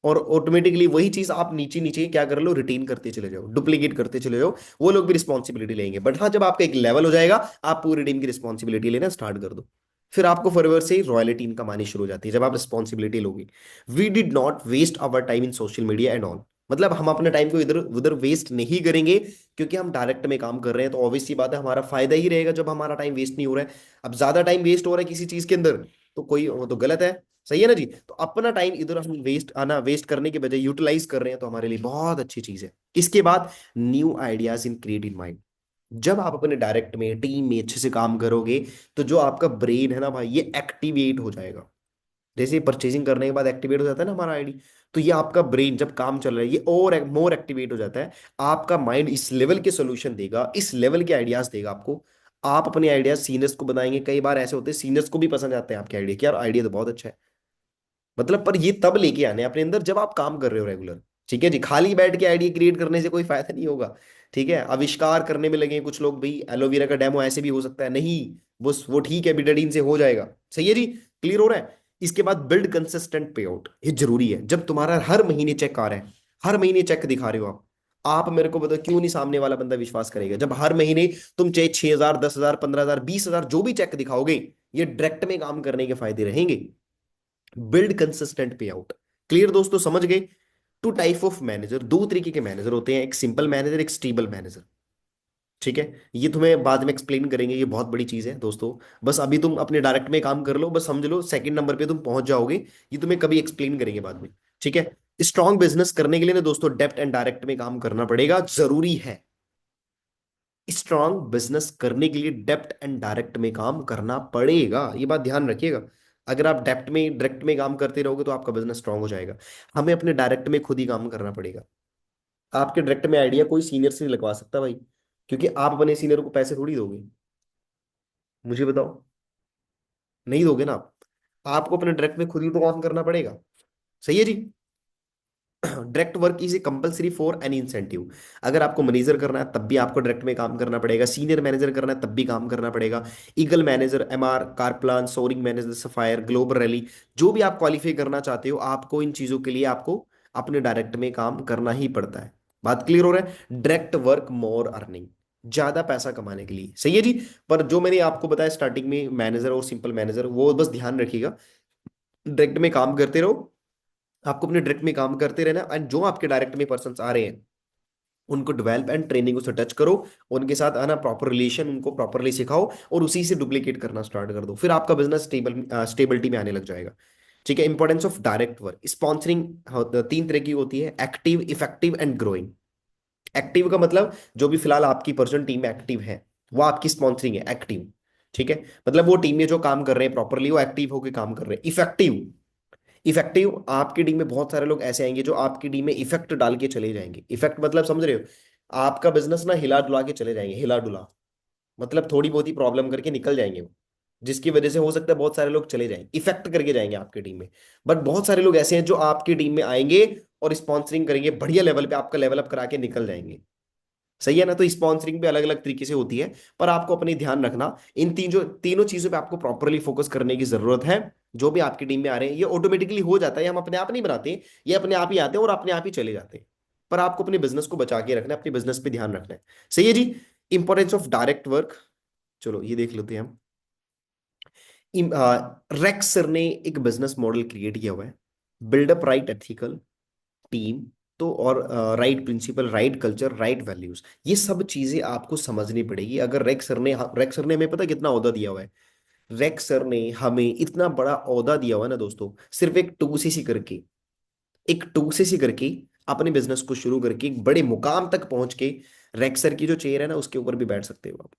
A: और ऑटोमेटिकली वही चीज आप नीचे नीचे क्या कर लो? रिटेन करते चले जाओ, डुप्लीकेट करते चले जाओ। वो लोग भी रिस्पॉन्सिबिलिटी लेंगे, बट हाँ, जब आपका एक लेवल हो जाएगा, आप पूरी टीम की रिस्पॉन्सिबिलिटी लेना स्टार्ट कर दो। फिर आपको फॉरवर्ड से रॉयल्टी इनकम आनी शुरू हो जाती है जब आप रिस्पॉन्सिबिलिटी लोगे। We did not waste our time in social media and all. मतलब हम अपने टाइम को इधर उधर वेस्ट नहीं करेंगे, क्योंकि हम डायरेक्ट में काम कर रहे हैं, तो ऑब्वियस सी बात है हमारा फायदा ही रहेगा जब हमारा टाइम वेस्ट नहीं हो रहा है। अब ज्यादा टाइम वेस्ट हो रहा है किसी चीज के अंदर, तो कोई वो तो गलत है। सही है ना जी? तो अपना टाइम इधर हम वेस्ट करने के बजाय यूटिलाइज कर रहे हैं, तो हमारे लिए बहुत अच्छी चीज है। इसके बाद new ideas in create in mind. जब आप अपने डायरेक्ट में टीम में अच्छे से काम करोगे, तो जो आपका ब्रेन है ना भाई, ये एक्टिवेट हो जाएगा। जैसे परचेजिंग करने के बाद एक्टिवेट हो जाता है ना हमारा आईडी, तो ये आपका ब्रेन जब काम चल रहा है, ये और मोर एक्टिवेट हो जाता है। आपका माइंड इस लेवल के सोल्यूशन देगा, इस लेवल के आइडियाज देगा आपको। आप अपने आइडियाज सीनियर्स को बताएंगे, कई बार ऐसे होते हैं सीनियर्स को भी पसंद आते हैं आपके आइडिया कि यार आइडिया तो बहुत अच्छा है। मतलब पर ये तब लेके आने हैं अपने अंदर जब आप काम कर रहे हो रेगुलर। ठीक है जी? खाली बैठ के आइडिया क्रिएट करने से कोई फायदा नहीं होगा। ठीक है? आविष्कार करने में लगे हैं कुछ लोग, भाई एलोवेरा का डेमो ऐसे भी हो सकता है, नहीं, वो ठीक है, बिटाडीन से हो जाएगा। सही है जी? क्लियर हो रहा है? इसके बाद बिल्ड कंसिस्टेंट पे आउट, ये जरूरी है। जब तुम्हारा हर महीने चेक आ रहा है, हर महीने चेक दिखा रहे हो आप मेरे को बताओ, क्यों नहीं सामने वाला बंदा विश्वास करेगा? जब हर महीने तुम चाहे 6,000, 10,000, 15,000, 20,000 जो भी चेक दिखाओगे, ये डायरेक्ट में काम करने के फायदे रहेंगे। बिल्ड कंसिस्टेंट पे आउट। क्लियर दोस्तों? समझ गए? टू टाइप ऑफ मैनेजर, दो तरीके के मैनेजर होते हैं, एक सिंपल मैनेजर, एक स्टेबल मैनेजर। ठीक है? ये तुम्हें बाद में एक्सप्लेन करेंगे, ये बहुत बड़ी चीज है दोस्तों। बस अभी तुम अपने डायरेक्ट में काम कर लो, बस समझ लो सेकंड नंबर पे तुम पहुंच जाओगे। ये तुम्हें कभी एक्सप्लेन करेंगे बाद में। ठीक है? स्ट्रॉन्ग बिजनेस करने के लिए ना दोस्तों, डेप्थ एंड डायरेक्ट में काम करना पड़ेगा, जरूरी है। स्ट्रॉन्ग बिजनेस करने के लिए डेप्थ एंड डायरेक्ट में काम करना पड़ेगा, ये बात ध्यान रखिएगा। अगर आप डेप्ट में डायरेक्ट में काम करते रहोगे तो आपका बिजनेस स्ट्रांग हो जाएगा। हमें अपने डायरेक्ट में खुद ही काम करना पड़ेगा। आपके डायरेक्ट में आइडिया कोई सीनियर से नहीं लगवा सकता भाई, क्योंकि आप अपने सीनियर को पैसे थोड़ी दोगे। मुझे बताओ, नहीं दोगे ना आप। आपको अपने डायरेक्ट में खुद ही तो काम करना पड़ेगा। सही है जी। Direct work is a compulsory for any incentive. अगर आपको मैनेजर करना है तब भी आपको डायरेक्ट में काम करना पड़ेगा, सीनियर मैनेजर करना है तब भी काम करना पड़ेगा। Eagle manager, MR, car plan, soaring manager, sapphire, global rally, जो भी आप क्वालिफाई करना चाहते हो, आपको इन चीजों के लिए आपको अपने डायरेक्ट में काम करना ही पड़ता है। बात क्लियर हो रहा है? डायरेक्ट वर्क मोर अर्निंग, ज्यादा पैसा कमाने के लिए। सही है जी। पर जो मैंने आपको बताया स्टार्टिंग में, मैनेजर और सिंपल मैनेजर, वो बस ध्यान रखिएगा। डायरेक्ट में काम करते रहो, आपको अपने डायरेक्ट में काम करते रहना, एंड जो आपके डायरेक्ट में पर्सन आ रहे हैं उनको डेवलप एंड ट्रेनिंग उसे टच करो, उनके साथ आना, प्रॉपर रिलेशन उनको प्रॉपरली सिखाओ, और उसी से डुप्लीकेट करना स्टार्ट कर दो, फिर आपका बिजनेस स्टेबिलिटी में आने लग जाएगा। ठीक है। Importance of direct work sponsoring, तीन तरह की होती है: active, effective and growing. Active का मतलब जो भी फिलहाल आपकी पर्सन टीम में एक्टिव है, वो आपकी स्पॉन्सरिंग है, एक्टिव। ठीक है। मतलब वो टीम में जो काम कर रहे हैं प्रॉपरली, वो एक्टिव होकर काम कर रहे हैं। इफेक्टिव, इफेक्टिव आपकी टीम में बहुत सारे लोग ऐसे आएंगे जो आपकी टीम में इफेक्ट डाल के चले जाएंगे। इफेक्ट मतलब समझ रहे हो? आपका बिजनेस ना हिला डुला के चले जाएंगे, हिला डुला, मतलब थोड़ी बहुत ही प्रॉब्लम करके निकल जाएंगे वो, जिसकी वजह से हो सकता है बहुत सारे लोग चले जाएंगे, इफेक्ट करके जाएंगे आपकी टीम में। बट बहुत सारे लोग ऐसे हैं जो आपकी टीम में आएंगे और स्पॉन्सरिंग करेंगे, बढ़िया लेवल पे आपका लेवल अप करा के निकल जाएंगे। सही है ना? तो स्पॉन्सरिंग भी अलग अलग तरीके से होती है, पर आपको अपनी ध्यान रखना, इन तीनों चीजों पे आपको प्रॉपरली फोकस करने की जरूरत है। जो भी आपकी टीम में आ रहे हैं ये ऑटोमेटिकली हो जाता है, ये हम अपने आप नहीं बनाते, ये अपने आप ही आते हैं और अपने आप ही चले जाते हैं। पर आपको अपने बिजनेस को बचा के रखना है, अपने बिजनेस पे ध्यान रखना है। सही है जी। इंपॉर्टेंस ऑफ डायरेक्ट वर्क, चलो ये देख लेते हैं हम। रेक्स सर ने एक बिजनेस मॉडल क्रिएट किया हुआ है: बिल्डअप राइट एथिकल टीम, तो और right principle, right culture, right values. ये सब चीजें आपको समझनी पड़ेगी। अगर रेक्स सर ने हमें पता कितना ओहदा दिया हुआ है? रेक्स सर ने हमें इतना बड़ा ओहदा दिया हुआ है ना दोस्तों, सिर्फ एक टू सीसी करके, एक टू सीसी करके अपने बिजनेस को शुरू करके एक बड़े मुकाम तक पहुंच के, रेक्स सर की जो चेयर है ना उसके ऊपर भी बैठ सकते हो आप,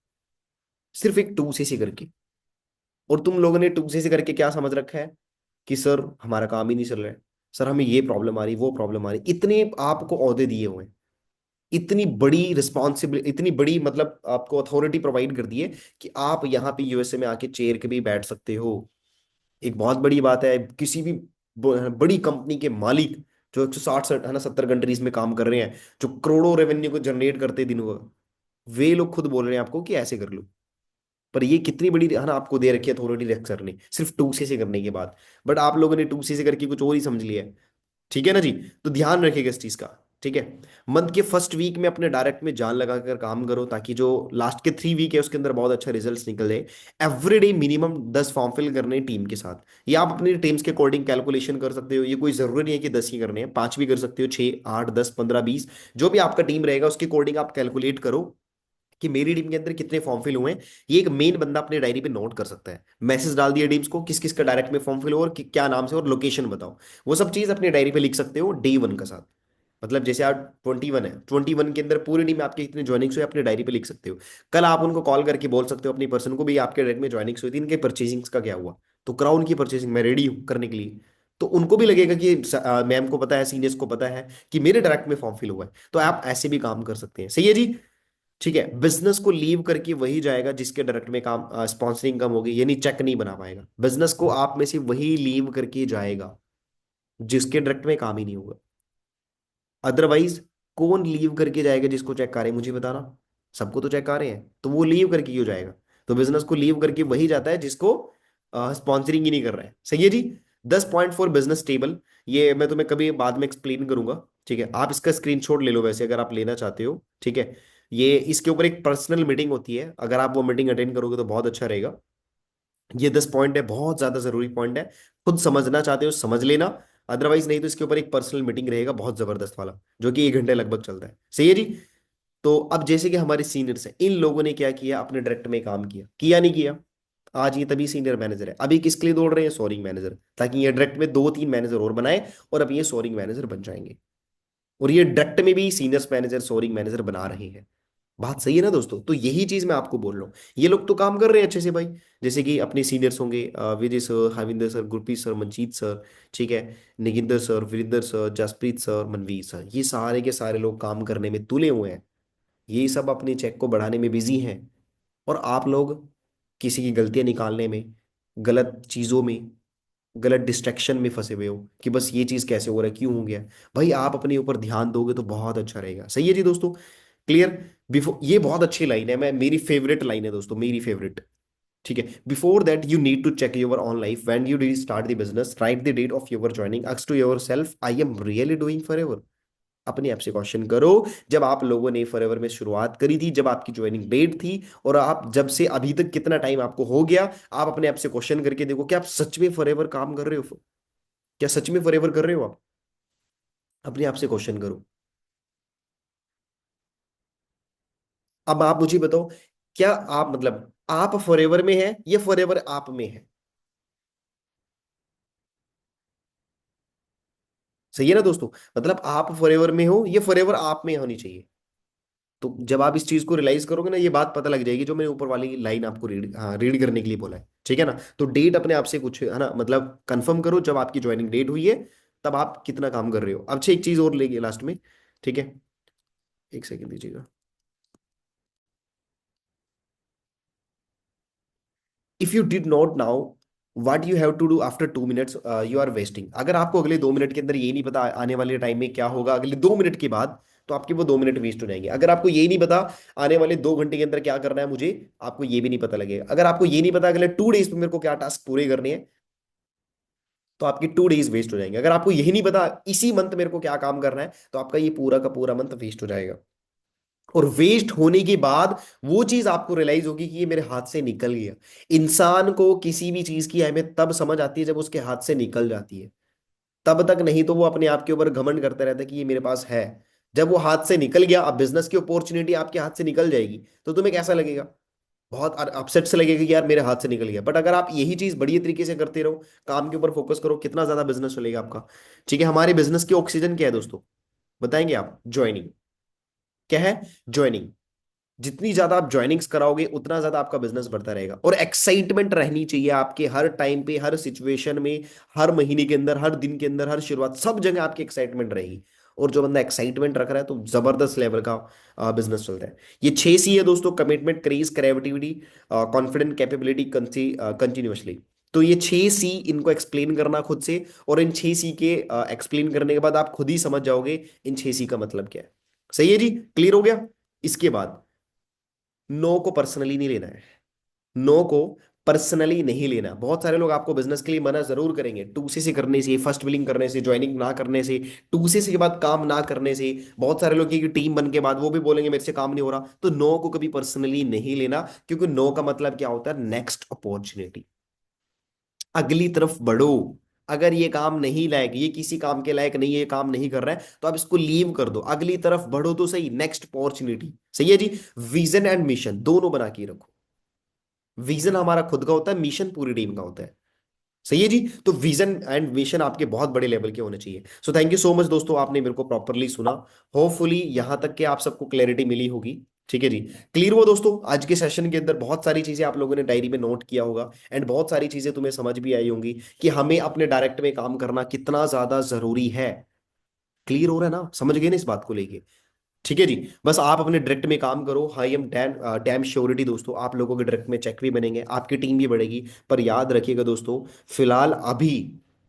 A: सिर्फ एक टू सीसी करके। और तुम लोगों ने टू सीसी करके क्या समझ रखा है कि सर हमारा काम ही नहीं चल रहा है, सर हमें ये प्रॉब्लम आ रही, वो प्रॉब्लम आ रही, इतने आपको ओहदे दिए हुए हैं, इतनी बड़ी रिस्पॉन्सिबिलिटी, इतनी बड़ी मतलब आपको अथॉरिटी प्रोवाइड कर दी है कि आप यहाँ पे यूएसए में आके चेयर के भी बैठ सकते हो। एक बहुत बड़ी बात है। किसी भी बड़ी कंपनी के मालिक जो 160 है ना 70 कंट्रीज में काम कर रहे हैं, जो करोड़ों रेवेन्यू को जनरेट करते हैं दिन भर, वे लोग खुद बोल रहे हैं आपको कि ऐसे कर लो। पर ये कितनी बड़ी है ना आपको दे रखी है अथॉरिटी रेक्सर ने, सिर्फ टू सी से करने के बाद। बट आप लोगों ने टू सी से करके कुछ और ही समझ लिया है। ठीक है ना जी। तो ध्यान रखिएगा इस चीज का। ठीक है। मंथ के फर्स्ट वीक में अपने डायरेक्ट में जान लगा कर काम करो, ताकि जो लास्ट के 3 वीक है उसके अंदर बहुत अच्छा रिजल्ट्स निकल जाए। एवरीडे मिनिमम 10 फॉर्म फिल करने टीम के साथ। ये आप अपनी टीम्स के अकॉर्डिंग कैलकुलेशन कर सकते हो, ये कोई जरूरी नहीं है कि 10 ही करने हैं, 5 भी कर सकते हो, 6, 8, 10, 15, 20, जो भी आपका टीम रहेगा उसके अकॉर्डिंग आप कैलकुलेट करो कि मेरी टीम के अंदर कितने फॉर्म फिल हुए हैं। ये एक मेन बंदा अपने डायरी पे नोट कर सकता है, मैसेज डाल दिया टीम्स को किस किस का डायरेक्ट में फॉर्म फिल हो और क्या नाम से और लोकेशन बताओ। वो सब चीज अपनी डायरी पे लिख सकते हो डे 1 का साथ। मतलब जैसे आप 21 है, 21 के अंदर पूरी टीम आपकी कितनी ज्वाइनिंग्स हुई अपने डायरी पे लिख सकते हो। कल आप उनको कॉल करके बोल सकते हो अपनी पर्सन को भी, आपके डायरेक्ट में ज्वाइनिंग्स हुई थी, इनके परचेजिंग्स का क्या हुआ, तो कराओ उनकी परचेजिंग, मैं रेडी हूँ करने के लिए। तो उनको भी लगेगा कि मैम को पता है, सीनियर्स को पता है कि मेरे डायरेक्ट में फॉर्म फिल हुआ है। तो आप ऐसे भी काम कर सकते हैं। सही है जी। ठीक है। बिजनेस को लीव करके वही जाएगा जिसके डायरेक्ट में काम स्पॉन्सरिंग कम होगी, यानी चेक नहीं बना पाएगा। बिजनेस को आप में से वही लीव करके जाएगा जिसके डायरेक्ट में काम ही नहीं होगा। अदरवाइज कौन लीव करके जाएगा जिसको चेक आ रहे हैं, मुझे बताना। सबको तो चेक आ रहे हैं, तो वो लीव करके क्यों जाएगा? तो बिजनेस को लीव करके वही जाता है जिसको स्पॉन्सरिंग ही नहीं कर रहा है। सही है जी। 10 पॉइंट फॉर बिजनेस टेबल, ये मैं तुम्हें कभी बाद में एक्सप्लेन करूंगा। ठीक है। आप इसका स्क्रीनशॉट ले लो वैसे, अगर आप लेना चाहते हो। ठीक है। ये इसके ऊपर एक पर्सनल मीटिंग होती है, अगर आप वो मीटिंग अटेंड करोगे तो बहुत अच्छा रहेगा। ये 10 पॉइंट है, बहुत ज्यादा जरूरी पॉइंट है। खुद समझना चाहते हो समझ लेना, अदरवाइज नहीं तो इसके ऊपर एक पर्सनल मीटिंग रहेगा बहुत जबरदस्त वाला, जो कि 1 घंटे लगभग चलता है। सही है जी। तो अब जैसे कि हमारे सीनियर्स हैं, इन लोगों ने क्या किया, अपने डायरेक्ट में काम किया, किया नहीं किया? आज ये तभी सीनियर मैनेजर है। अभी किसके लिए दौड़ रहे हैं? सोरिंग मैनेजर, ताकि ये डायरेक्ट में 2-3 मैनेजर और बनाए, और अब ये सोरिंग मैनेजर बन जाएंगे। और ये डायरेक्ट में भी सीनियर्स मैनेजर, सोरिंग मैनेजर बना रहे हैं। बात सही है ना दोस्तों? तो यही चीज मैं आपको बोल रहा हूँ, ये लोग तो काम कर रहे हैं अच्छे से भाई। जैसे कि अपने सीनियर्स होंगे, Vijay sir, Havinder sir, Gurpreet sir, Manjeet sir, ठीक है, Nigender sir, Virendra sir, Jaspreet sir, Manveer sir, ये सारे के सारे लोग काम करने में तुले हुए हैं। ये सब अपने चेक को बढ़ाने में बिजी हैं। और आप लोग किसी की गलतियां निकालने में, गलत चीजों में, गलत डिस्ट्रैक्शन में फंसे हुए हो कि बस ये चीज कैसे हो रहा है, क्यों हो गया। भाई आप अपने ऊपर ध्यान दोगे तो बहुत अच्छा रहेगा। सही है जी दोस्तों? क्लियर? बिफोर, ये बहुत अच्छी लाइन है, मैं मेरी फेवरेट लाइन है दोस्तों, मेरी फेवरेट। ठीक है, before that you need to check your own life when you do start the business, right the date of your joining, ask to yourself, I am really doing forever. अपने आप से question करो। जब आप लोगों ने forever में शुरुआत करी थी, जब आपकी ज्वाइनिंग डेट थी, और आप जब से अभी तक कितना टाइम आपको हो गया, आप अपने आप से क्वेश्चन करके देखो कि आप सच में फॉरएवर काम कर रहे हो? क्या सच में फॉरएवर कर रहे हो आप? अपने आप से क्वेश्चन करो। अब आप मुझे बताओ, क्या आप मतलब आप फॉरएवर में है या फॉरएवर आप में है? सही है ना दोस्तों? मतलब आप फॉरएवर में हो, ये फॉरएवर आप में होनी चाहिए। तो जब आप इस चीज को रियलाइज करोगे ना, ये बात पता लग जाएगी जो मैंने ऊपर वाली लाइन आपको रीड, हाँ, रीड करने के लिए बोला है। ठीक है ना? तो डेट अपने आप से कुछ है ना, मतलब कंफर्म करो जब आपकी ज्वाइनिंग डेट हुई है, तब आप कितना काम कर रहे हो। अब अच्छा, एक चीज और लेंगे लास्ट में। ठीक है, एक सेकंड दीजिएगा। If you did not know what you have to do after 2 minutes, you are wasting. अगर आपको अगले 2 मिनट के अंदर ये नहीं पता आने वाले टाइम में क्या होगा अगले 2 मिनट के बाद, तो आपके वो 2 मिनट वेस्ट हो जाएंगे। अगर आपको ये नहीं पता आने वाले 2 घंटे के अंदर क्या करना है मुझे, आपको ये भी नहीं पता लगेगा। अगर आपको ये नहीं पता अगले 2 डेज में मेरे को क्या टास्क पूरे करने हैं, तो आपकी 2 डेज वेस्ट हो जाएंगे। अगर आपको यही नहीं पता इसी मंथ मेरे को क्या काम करना है, तो आपका ये पूरा का पूरा मंथ वेस्ट हो जाएगा। और वेस्ट होने के बाद वो चीज आपको रियलाइज होगी कि ये मेरे हाथ से निकल गया। इंसान को किसी भी चीज की अहमियत तब समझ आती है जब उसके हाथ से निकल जाती है। तब तक नहीं तो वो अपने आप के ऊपर घमंड करता रहता है कि ये मेरे पास है। जब वो हाथ से निकल गया, अब बिजनेस की अपॉर्चुनिटी आपके हाथ से निकल जाएगी, तो तुम्हें कैसा लगेगा? बहुत अपसेट से लगेगा कि यार मेरे हाथ से निकल गया। बट अगर आप यही चीज बढ़िया तरीके से करते रहो, काम के ऊपर फोकस करो, कितना ज्यादा बिजनेस चलेगा आपका। ठीक है, हमारे बिजनेस की ऑक्सीजन क्या है दोस्तों? बताएंगे आप? ज्वाइनिंग। क्या है? ज्वाइनिंग। जितनी ज्यादा आप ज्वाइनिंग्स कराओगे उतना ज्यादा आपका बिजनेस बढ़ता रहेगा। और एक्साइटमेंट रहनी चाहिए आपके हर टाइम पे, हर सिचुएशन में, हर महीने के अंदर, हर दिन के अंदर, हर शुरुआत, सब जगह आपकी एक्साइटमेंट रहेगी। और जो बंदा एक्साइटमेंट रख रहा है तो जबरदस्त लेवल का बिजनेस चल रहा है। ये 6 सी है दोस्तों: commitment, craze, creativity, confident, capability, continuously. तो ये 6 सी, इनको एक्सप्लेन करना खुद से। और इन 6 सी के एक्सप्लेन करने के बाद आप खुद ही समझ जाओगे इन 6 सी का मतलब क्या है। सही है जी? क्लियर हो गया? इसके बाद नो को पर्सनली नहीं लेना है। नो को पर्सनली नहीं लेना। बहुत सारे लोग आपको बिजनेस के लिए मना जरूर करेंगे, 2 से करने से, फर्स्ट बिलिंग करने से, ज्वाइनिंग ना करने से, 2 के बाद काम ना करने से। बहुत सारे लोग की टीम बन के बाद वो भी बोलेंगे मेरे से काम नहीं हो रहा। तो नो को कभी पर्सनली नहीं लेना, क्योंकि नो का मतलब क्या होता है? नेक्स्ट अपॉर्चुनिटी, अगली तरफ बढ़ो। अगर ये काम नहीं लायक, ये किसी काम के लायक नहीं है, ये काम नहीं कर रहा है, तो आप इसको लीव कर दो, अगली तरफ बढ़ो तो सही, नेक्स्ट अपॉर्चुनिटी। सही है जी? विजन एंड मिशन दोनों बना के रखो। विजन हमारा खुद का होता है, मिशन पूरी टीम का होता है। सही है जी? तो विजन एंड मिशन आपके बहुत बड़े लेवल के होने चाहिए। So thank you so much दोस्तों, आपने मेरे को प्रॉपरली सुना। होपफुली यहां तक के आप सबको क्लैरिटी मिली होगी। ठीक है जी? क्लियर हुआ दोस्तों? आज के सेशन के अंदर बहुत सारी चीजें आप लोगों ने डायरी में नोट किया होगा, एंड बहुत सारी चीजें तुम्हें समझ भी आई होंगी कि हमें अपने डायरेक्ट में काम करना कितना ज्यादा जरूरी है। क्लियर हो रहा है ना? समझ गए ना इस बात को लेके? ठीक है जी? बस आप अपने डायरेक्ट में काम करो। I am damn dam surety दोस्तों, आप लोगों के डायरेक्ट में चेक भी बनेंगे, आपकी टीम भी बढ़ेगी। पर याद रखिएगा दोस्तों, फिलहाल अभी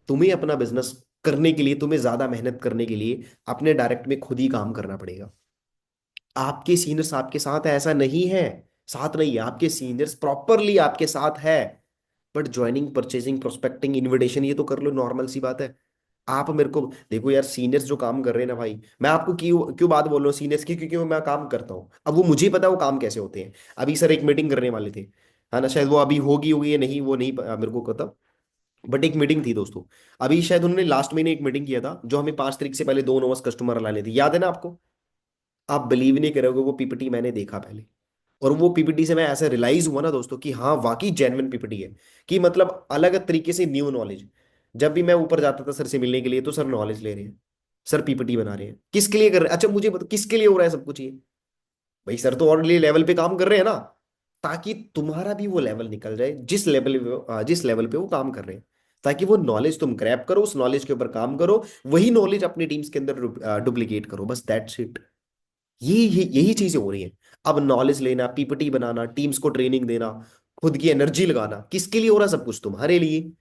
A: तुम्हें अपना बिजनेस करने के लिए, तुम्हें ज्यादा मेहनत करने के लिए अपने डायरेक्ट में खुद ही काम करना पड़ेगा। आपके सीनियर्स आपके साथ है ऐसा नहीं है, साथ नहीं है, आपके सीनियर्स प्रॉपरली आपके साथ है। But joining, purchasing, prospecting, invitation, ये तो कर लो, नॉर्मल सी बात है। आप मेरे को देखो यार, सीनियर्स जो काम कर रहे हैं ना भाई, मैं आपको क्यों क्यों बात बोल रहा हूँ सीनियर्स की, क्योंकि वो मैं काम करता हूँ, अब वो मुझे पता है वो काम कैसे होते हैं। अभी सर एक मीटिंग करने वाले थे, है ना, शायद वो अभी होगी होगी या नहीं, वो नहीं मेरे को पता। बट एक मीटिंग थी दोस्तों, अभी शायद उन्होंने लास्ट महीने एक मीटिंग किया था, जो हमें 5 तारीख से पहले 2 नवस कस्टमर लाने थे, याद है ना आपको? आप बिलीव नहीं करोगे, वो पीपीटी मैंने देखा पहले। और वो पीपीटी से मैं ऐसा रियलाइज हुआ ना दोस्तों कि हाँ वाकई जेन्युइन पीपीटी है। कि मतलब अलग तरीके से न्यू नॉलेज। जब भी मैं ऊपर जाता था सर से मिलने के लिए, तो सर नॉलेज ले रहे हैं, सर पीपीटी बना रहे हैं, किसके लिए कर रहे हैं? अच्छा मुझे बताओ किसके लिए हो रहा है सब कुछ ये? भाई सर तो ऑलरेडी लेवल पे काम कर रहे हैं ना, ताकि तुम्हारा भी वो लेवल निकल जाए जिस लेवल पे वो काम कर रहे हैं, ताकि वो नॉलेज तुम ग्रैब करो, उस नॉलेज के ऊपर काम करो, वही नॉलेज अपनी टीम्स के अंदर डुप्लीकेट करो, बस दैट्स इट। यही चीजें हो रही हैं। अब नॉलेज लेना, पीपीटी बनाना, टीम्स को ट्रेनिंग देना, खुद की एनर्जी लगाना, किसके लिए हो रहा है? सब कुछ तुम्हारे लिए।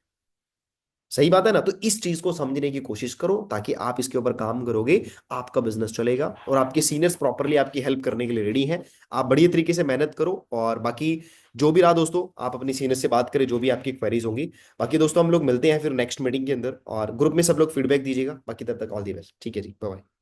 A: सही बात है ना? तो इस चीज को समझने की कोशिश करो, ताकि आप इसके ऊपर काम करोगे, आपका बिजनेस चलेगा और आपके सीनियर्स प्रॉपरली आपकी हेल्प करने के लिए रेडी हैं। आप बढ़िया तरीके से मेहनत करो, और बाकी जो भी रहा दोस्तों, आप अपनी सीनियर से बात करें जो भी आपकी क्वेरीज होंगी। बाकी दोस्तों हम लोग मिलते हैं फिर नेक्स्ट मीटिंग के अंदर, और ग्रुप में सब लोग फीडबैक दीजिएगा। बाकी तब तक ऑल दी बेस्ट। ठीक है जी, बाय बाय।